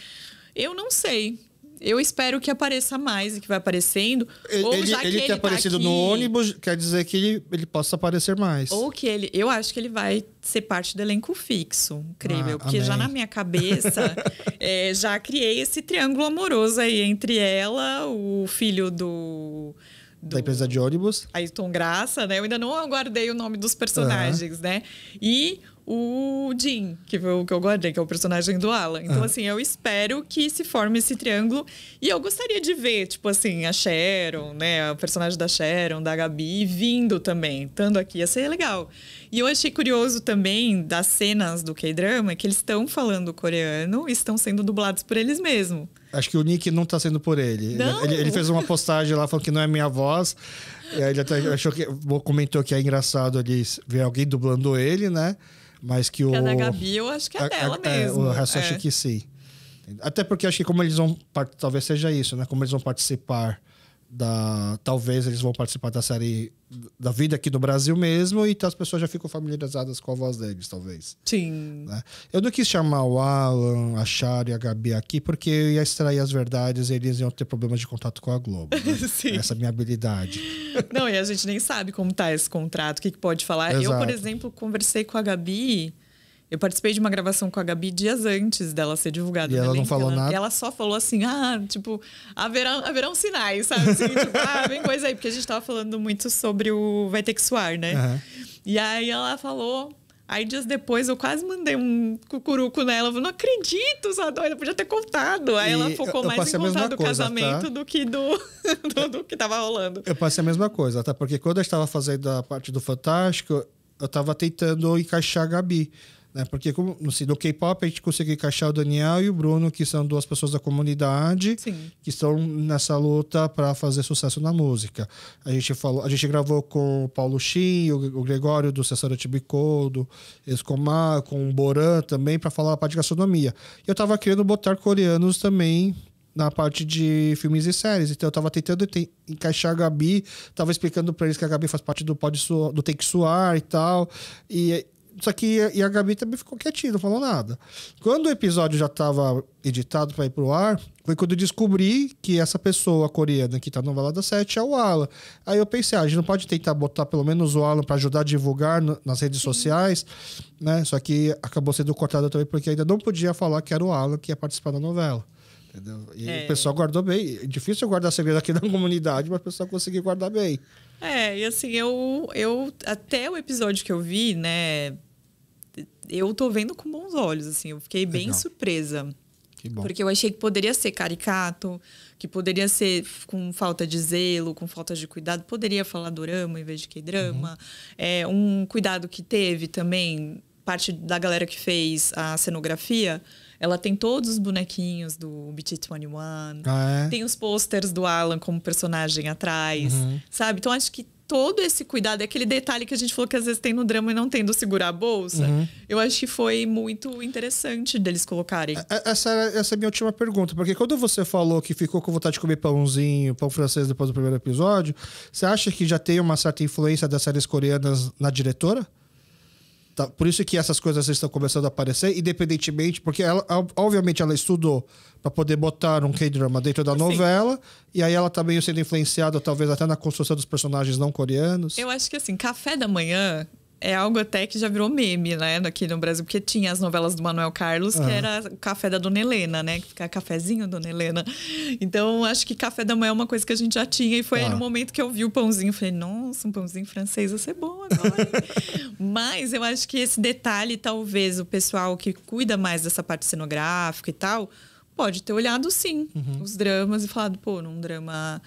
Speaker 2: Eu não sei. Eu espero que apareça mais e que vai aparecendo.
Speaker 1: Ele ter aparecido no ônibus quer dizer que ele possa aparecer mais.
Speaker 2: Ou que ele... Eu acho que ele vai ser parte do elenco fixo, creio eu. Porque já na minha cabeça, já criei esse triângulo amoroso aí entre ela, o filho
Speaker 1: da empresa de ônibus.
Speaker 2: Ayrton Graça, né? Eu ainda não aguardei o nome dos personagens, né? E o Jin, que foi o que eu guardei, que é o personagem do Alan. Então, assim, eu espero que se forme esse triângulo. E eu gostaria de ver, tipo assim, a Sharon, né? O personagem da Sharon, da Gabi, vindo também, estando aqui. Ia ser legal. E eu achei curioso também das cenas do K-drama, que eles estão falando coreano e estão sendo dublados por eles mesmos.
Speaker 1: Acho que o Nick não tá sendo por ele. Ele fez uma postagem lá falando que não é minha voz. E aí ele até comentou que é engraçado ali ver alguém dublando ele, né? Mas que o...
Speaker 2: a da Gabi, eu acho que é dela mesmo.
Speaker 1: O resto acho que sim. Até porque acho que como eles vão... Talvez seja isso, né? Como eles vão participar talvez eles vão participar da série da vida aqui do Brasil mesmo, e então as pessoas já ficam familiarizadas com a voz deles, talvez.
Speaker 2: Sim.
Speaker 1: Né? Eu não quis chamar o Alan, a Charo e a Gabi aqui porque eu ia extrair as verdades e eles iam ter problemas de contato com a Globo. Né?
Speaker 2: Sim.
Speaker 1: Essa é a minha habilidade.
Speaker 2: Não, e a gente nem sabe como tá esse contrato, o que pode falar.
Speaker 1: Exato.
Speaker 2: Eu, por exemplo, conversei com a Gabi... Eu participei de uma gravação com a Gabi dias antes dela ser divulgada.
Speaker 1: E ela não falou nada?
Speaker 2: Ela só falou assim, haverão sinais, sabe? Assim, tipo, vem coisa aí. Porque a gente tava falando muito sobre o Vai Ter Que Suar, né?
Speaker 1: Uhum.
Speaker 2: E aí ela falou... Aí dias depois eu quase mandei um cucuruco nela. Eu falei, não acredito, sua doida, podia ter contado. Aí ela focou mais em contar do casamento, tá? do que do que tava rolando.
Speaker 1: Eu passei a mesma coisa, até porque quando eu estava fazendo a parte do Fantástico, eu tava tentando encaixar a Gabi. Né? Porque no K-pop a gente conseguiu encaixar o Daniel e o Bruno, que são 2 pessoas da comunidade.
Speaker 2: Sim.
Speaker 1: Que estão nessa luta para fazer sucesso na música. A gente gravou com o Paulo Shin, o Gregório do Cessarante Bicô, do Escomar, com o Boran também, para falar a parte de gastronomia. E eu tava querendo botar coreanos também na parte de filmes e séries. Então eu tava tentando encaixar a Gabi, tava explicando para eles que a Gabi faz parte do Tem Que Suar e tal. Só que a Gabi também ficou quietinha, não falou nada. Quando o episódio já estava editado para ir pro ar, foi quando eu descobri que essa pessoa coreana que tá no novela da 7 é o Alan. Aí eu pensei, a gente não pode tentar botar pelo menos o Alan para ajudar a divulgar nas redes sociais, né? Só que acabou sendo cortado também porque ainda não podia falar que era o Alan que ia participar da novela. Entendeu? E o pessoal guardou bem. É difícil eu guardar segredo aqui na comunidade, mas o pessoal conseguiu guardar bem.
Speaker 2: E assim, eu até o episódio que eu vi, né, eu tô vendo com bons olhos, assim, eu fiquei bem surpresa.
Speaker 1: Que bom.
Speaker 2: Porque eu achei que poderia ser caricato, que poderia ser com falta de zelo, com falta de cuidado, poderia falar dorama em vez de K-drama. Um cuidado que teve também, parte da galera que fez a cenografia, ela tem todos os bonequinhos do BT21. Tem os posters do Alan como personagem atrás, sabe? Então, acho que todo esse cuidado, aquele detalhe que a gente falou que às vezes tem no drama e não tem do segurar a bolsa, eu acho que foi muito interessante deles colocarem.
Speaker 1: Essa é a minha última pergunta, porque quando você falou que ficou com vontade de comer pão francês depois do primeiro episódio, você acha que já tem uma certa influência das séries coreanas na diretora? Tá, por isso que essas coisas estão começando a aparecer, independentemente, porque ela, obviamente ela estudou para poder botar um K-drama dentro da novela, e aí ela tá meio sendo influenciada, talvez até na construção dos personagens não coreanos.
Speaker 2: Eu acho que assim, café da manhã é algo até que já virou meme, né, aqui no Brasil, porque tinha as novelas do Manuel Carlos, que era o café da Dona Helena, né, que fica cafezinho Dona Helena. Então, acho que café da manhã é uma coisa que a gente já tinha, e foi aí no momento que eu vi o pãozinho, eu falei, nossa, um pãozinho francês vai ser bom agora. Mas eu acho que esse detalhe, talvez o pessoal que cuida mais dessa parte cenográfica e tal, pode ter olhado sim os dramas e falado, pô, num drama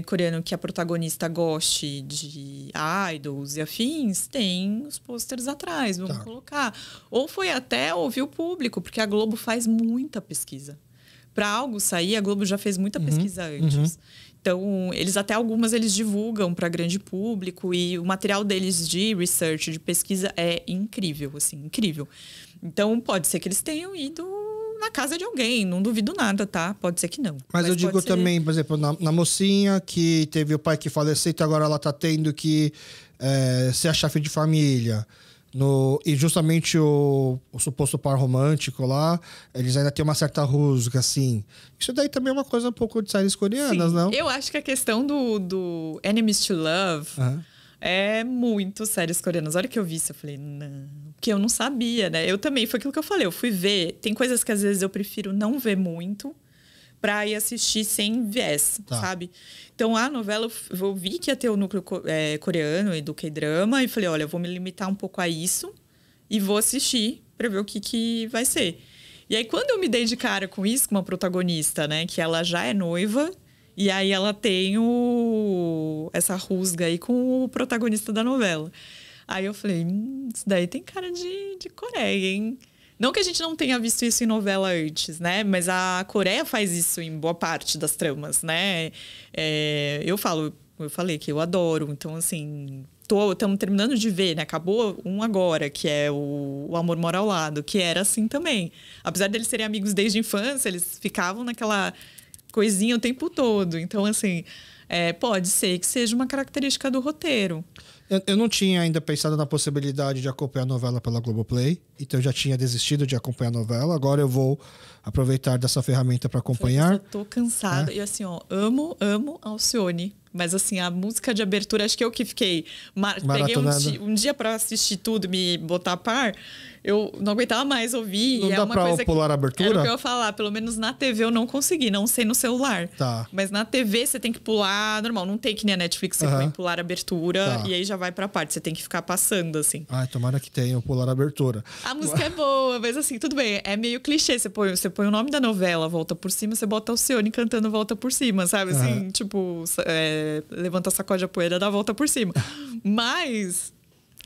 Speaker 2: coreano que a protagonista goste de idols e afins, tem os pôsteres atrás, vamos colocar. Ou foi até ouvir o público, porque a Globo faz muita pesquisa. Para algo sair, a Globo já fez muita pesquisa antes. Então, algumas eles divulgam para grande público, e o material deles de research, de pesquisa, é incrível, assim, incrível. Então, pode ser que eles tenham ido na casa de alguém, não duvido nada, tá? Pode ser que não.
Speaker 1: Mas eu digo também, por exemplo, na mocinha que teve o pai que faleceu, então agora ela tá tendo que ser a chefe de família. E justamente o suposto par romântico lá, eles ainda têm uma certa rusga, assim. Isso daí também é uma coisa um pouco de séries coreanas, não?
Speaker 2: Eu acho que a questão do Enemies to Love é muito séries coreanas. A hora que eu vi isso, eu falei, não. Porque eu não sabia, né? Eu também, foi aquilo que eu falei. Eu fui ver. Tem coisas que às vezes eu prefiro não ver muito pra ir assistir sem viés, sabe? Então, a novela, eu vi que ia ter o núcleo coreano e do K-drama. E falei, olha, eu vou me limitar um pouco a isso e vou assistir pra ver o que vai ser. E aí, quando eu me dei de cara com isso, com uma protagonista, né? Que ela já é noiva. E aí, ela tem essa rusga aí com o protagonista da novela. Aí eu falei, isso daí tem cara de Coreia, hein? Não que a gente não tenha visto isso em novela antes, né? Mas a Coreia faz isso em boa parte das tramas, né? Eu falei que eu adoro. Então, assim, estamos terminando de ver, né? Acabou um agora, que é o Amor Mora ao Lado, que era assim também. Apesar deles serem amigos desde a infância, eles ficavam naquela coisinha o tempo todo. Então, assim, pode ser que seja uma característica do roteiro.
Speaker 1: Eu não tinha ainda pensado na possibilidade de acompanhar a novela pela Globoplay, então eu já tinha desistido de acompanhar a novela. Agora eu vou aproveitar dessa ferramenta para acompanhar.
Speaker 2: Eu tô cansada. E assim, amo Alcione. Mas assim, a música de abertura, acho que eu que fiquei... Peguei um dia para assistir tudo, me botar a par. Eu não aguentava mais ouvir.
Speaker 1: Não dá pra pular a abertura?
Speaker 2: Era o que eu ia falar. Pelo menos na TV eu não consegui. Não sei no celular.
Speaker 1: Tá.
Speaker 2: Mas na TV você tem que pular normal. Não tem que nem a Netflix, você põe pular a abertura e aí já vai pra parte. Você tem que ficar passando, assim.
Speaker 1: Ai, tomara que tenha o pular a abertura.
Speaker 2: A música é boa, mas assim, tudo bem. É meio clichê. Você põe o nome da novela, Volta por Cima, você bota Alcione cantando Volta por Cima, sabe? Assim, tipo... levanta, sacode a poeira, dá a volta por cima. Mas,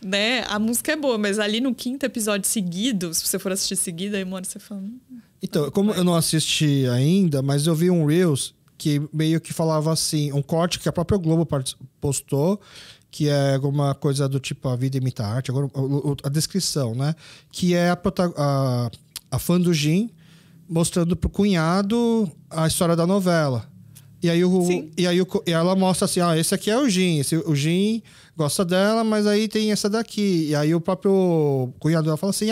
Speaker 2: né, a música é boa, mas ali no 5º episódio seguido, se você for assistir seguido, aí uma hora você fala...
Speaker 1: Então, como eu não assisti ainda, mas eu vi um Reels que meio que falava assim, um corte que a própria Globo postou, que é alguma coisa do tipo A Vida Imita a Arte, agora a descrição, né? Que é a fã do Jin mostrando pro cunhado a história da novela. E aí, ela mostra assim, esse aqui é o Jin. O Jin gosta dela, mas aí tem essa daqui. E aí o próprio cunhado dela fala assim,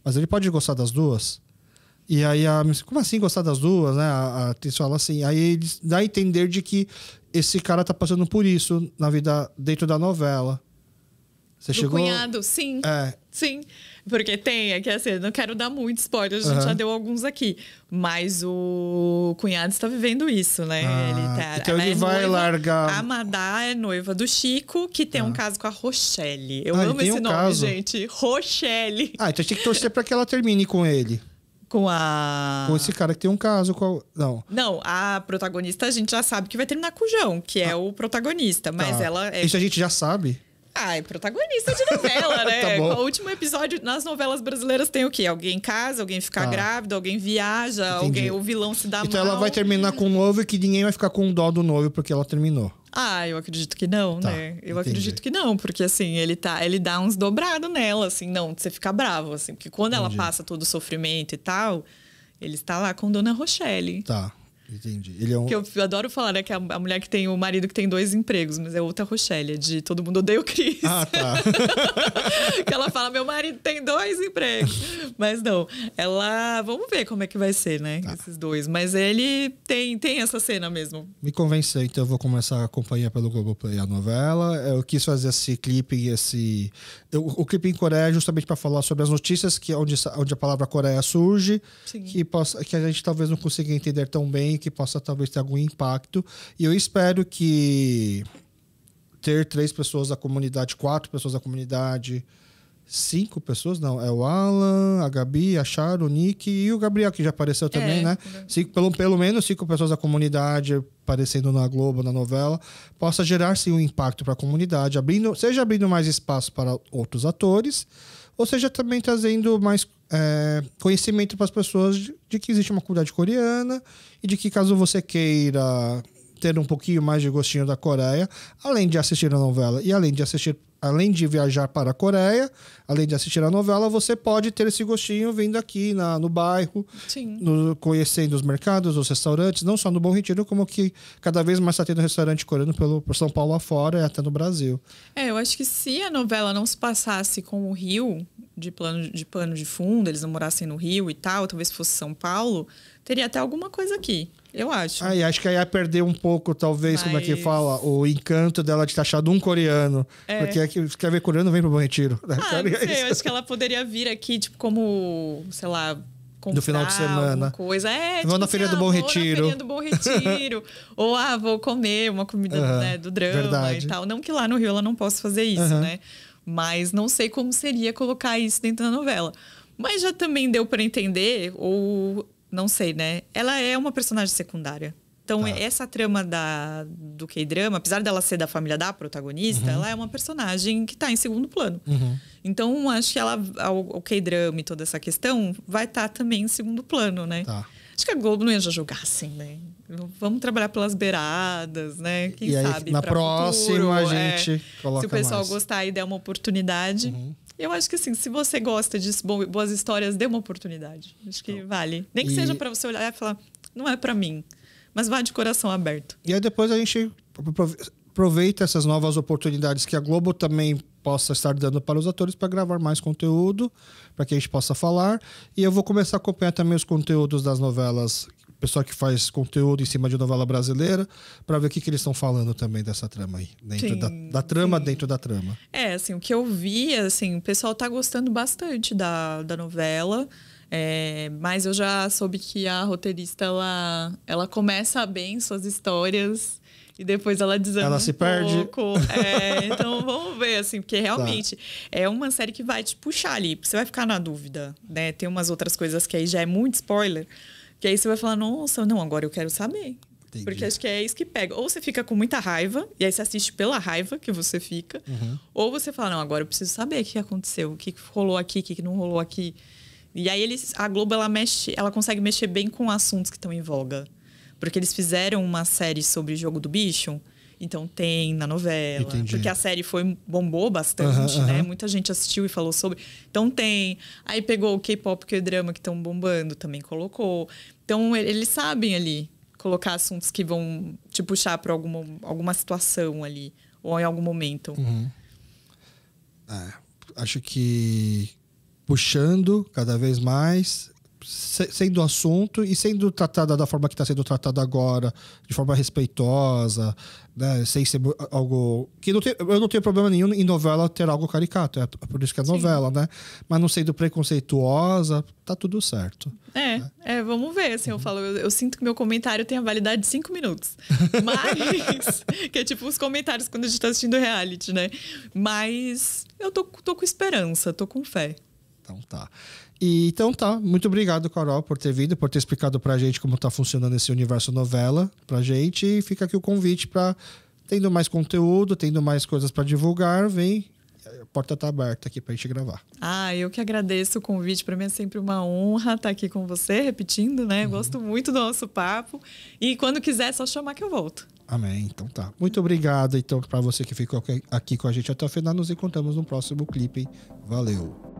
Speaker 1: mas ele pode gostar das duas? E aí, como assim gostar das duas, né? A atriz fala assim. Aí eles dá a entender de que esse cara tá passando por isso na vida, dentro da novela. Você chegou...
Speaker 2: cunhado, sim. Sim, porque é que assim, eu não quero dar muito spoiler, a gente já deu alguns aqui. Mas o cunhado está vivendo isso, né?
Speaker 1: Então ele vai largar.
Speaker 2: A Madá é noiva do Chico, que tem um caso com a Rochelle. Eu amo esse nome,
Speaker 1: caso.
Speaker 2: gente. Rochelle.
Speaker 1: Então a gente tem que torcer pra que ela termine com ele.
Speaker 2: Com
Speaker 1: esse cara que tem um caso com
Speaker 2: Não, a protagonista a gente já sabe que vai terminar com o João, que é o protagonista. Mas ela é...
Speaker 1: Isso a gente já sabe.
Speaker 2: É protagonista de novela, né?
Speaker 1: Tá bom.
Speaker 2: O último episódio, nas novelas brasileiras tem o quê? Alguém casa, alguém fica grávido, alguém viaja, o vilão se dá mal.
Speaker 1: Então ela vai terminar com o noivo e que ninguém vai ficar com dó do noivo porque ela terminou.
Speaker 2: Eu acredito que não, né? Eu acredito que não, porque assim, ele dá uns dobrados nela, assim, não, você fica bravo, assim, porque quando ela passa todo o sofrimento e tal, ele está lá com Dona Rochelle.
Speaker 1: Tá. Entendi. Ele é um...
Speaker 2: Que eu adoro falar, né? Que é a mulher que tem o marido que tem 2 empregos, mas é outra Rochelle, é de Todo Mundo Odeia o Chris.
Speaker 1: Tá.
Speaker 2: Que ela fala, meu marido tem 2 empregos. Mas não, ela... Vamos ver como é que vai ser, né? Esses dois. Mas ele tem essa cena mesmo.
Speaker 1: Me convenceu, então eu vou começar a acompanhar pelo Globoplay a novela. Eu quis fazer esse clipe, o clipe em Coreia justamente para falar sobre as notícias onde a palavra Coreia surge, que a gente talvez não consiga entender tão bem, que possa talvez ter algum impacto. E eu espero que ter 3 pessoas da comunidade, 4 pessoas da comunidade, 5 pessoas, não. É o Alan, a Gabi, a Char, o Nick e o Gabriel, que já apareceu também, né? Pelo menos 5 pessoas da comunidade aparecendo na Globo, na novela, possa gerar, sim, um impacto para a comunidade, seja abrindo mais espaço para outros atores, ou seja também trazendo mais conhecimento para as pessoas de que existe uma comunidade coreana e de que, caso você queira ter um pouquinho mais de gostinho da Coreia, além de assistir a novela e além de viajar para a Coreia, além de assistir a novela, você pode ter esse gostinho vindo aqui no bairro, conhecendo os mercados, os restaurantes, não só no Bom Retiro, como que cada vez mais está tendo restaurante coreano por São Paulo afora e até no Brasil.
Speaker 2: Eu acho que se a novela não se passasse com o Rio de plano de fundo, eles não morassem no Rio e tal, talvez fosse São Paulo, teria até alguma coisa aqui. Eu acho.
Speaker 1: E acho que aí ia perder um pouco, talvez, como é que fala, o encanto dela de ter achado um coreano. Porque quer ver coreano, vem pro Bom Retiro.
Speaker 2: Não sei, eu acho que ela poderia vir aqui, tipo, como, sei lá,
Speaker 1: no final de semana.
Speaker 2: Coisa.
Speaker 1: Vou na Feira do Bom Retiro.
Speaker 2: Na Feira do Bom Retiro. Ou, vou comer uma comida né, do drama e tal. Não que lá no Rio ela não possa fazer isso, né? Mas não sei como seria colocar isso dentro da novela. Mas já também deu para entender, ou... Não sei, né? Ela é uma personagem secundária. Então, essa trama do K-drama, apesar dela ser da família da protagonista, ela é uma personagem que está em segundo plano. Então, acho que o K-drama e toda essa questão vai estar também em segundo plano, né? Acho que a Globo não ia já jogar assim, né? Vamos trabalhar pelas beiradas, né? Quem sabe?
Speaker 1: Na próxima futuro, a gente coloca mais.
Speaker 2: Se o pessoal gostar e der uma oportunidade... Eu acho que assim, se você gosta de boas histórias, dê uma oportunidade. Acho que vale. Nem que seja para você olhar e falar, não é para mim. Mas vá de coração aberto.
Speaker 1: E aí depois a gente aproveita essas novas oportunidades que a Globo também possa estar dando para os atores para gravar mais conteúdo, para que a gente possa falar. E eu vou começar a acompanhar também os conteúdos das novelas, pessoal que faz conteúdo em cima de novela brasileira, para ver o que eles estão falando também dessa trama aí. Dentro da trama, dentro da trama.
Speaker 2: Assim, o que eu vi, assim, o pessoal tá gostando bastante da novela. Mas eu já soube que a roteirista, ela começa bem suas histórias e depois ela desanda
Speaker 1: ela se perde.
Speaker 2: Pouco. Então vamos ver, assim, porque realmente é uma série que vai te puxar ali. Você vai ficar na dúvida, né? Tem umas outras coisas que aí já é muito spoiler. Que aí você vai falar, nossa, não, agora eu quero saber. Entendi. Porque acho que é isso que pega. Ou você fica com muita raiva, e aí você assiste pela raiva que você fica. Ou você fala, não, agora eu preciso saber o que aconteceu, o que rolou aqui, o que não rolou aqui. E aí a Globo, ela consegue mexer bem com assuntos que estão em voga. Porque eles fizeram uma série sobre Jogo do Bicho, então tem na novela.
Speaker 1: Entendi.
Speaker 2: Porque a série bombou bastante, né? Muita gente assistiu e falou sobre. Então tem. Aí pegou o K-pop, que é drama, que estão bombando, também colocou. Então eles sabem ali colocar assuntos que vão te puxar para alguma situação ali, ou em algum momento.
Speaker 1: Acho que puxando cada vez mais, sendo assunto e sendo tratada da forma que está sendo tratada agora, de forma respeitosa, né? Sem ser algo... eu não tenho problema nenhum em novela ter algo caricato, é por isso que é novela, né? Mas não sendo preconceituosa, tá tudo certo.
Speaker 2: Vamos ver, assim, eu sinto que meu comentário tem a validade de 5 minutos. Mas, que é tipo os comentários quando a gente tá assistindo reality, né? Mas eu tô com esperança, tô com fé.
Speaker 1: Então tá, muito obrigado, Carol, por ter vindo, por ter explicado pra gente como tá funcionando esse universo novela pra gente. E fica aqui o convite pra, tendo mais conteúdo, tendo mais coisas pra divulgar, vem, a porta tá aberta aqui pra gente gravar.
Speaker 2: Eu que agradeço o convite, pra mim é sempre uma honra estar aqui com você, repetindo, né? Gosto muito do nosso papo e quando quiser é só chamar que eu volto.
Speaker 1: Amém, então tá. Muito obrigado, então, pra você que ficou aqui com a gente até o final, nos encontramos no próximo clipe. Valeu!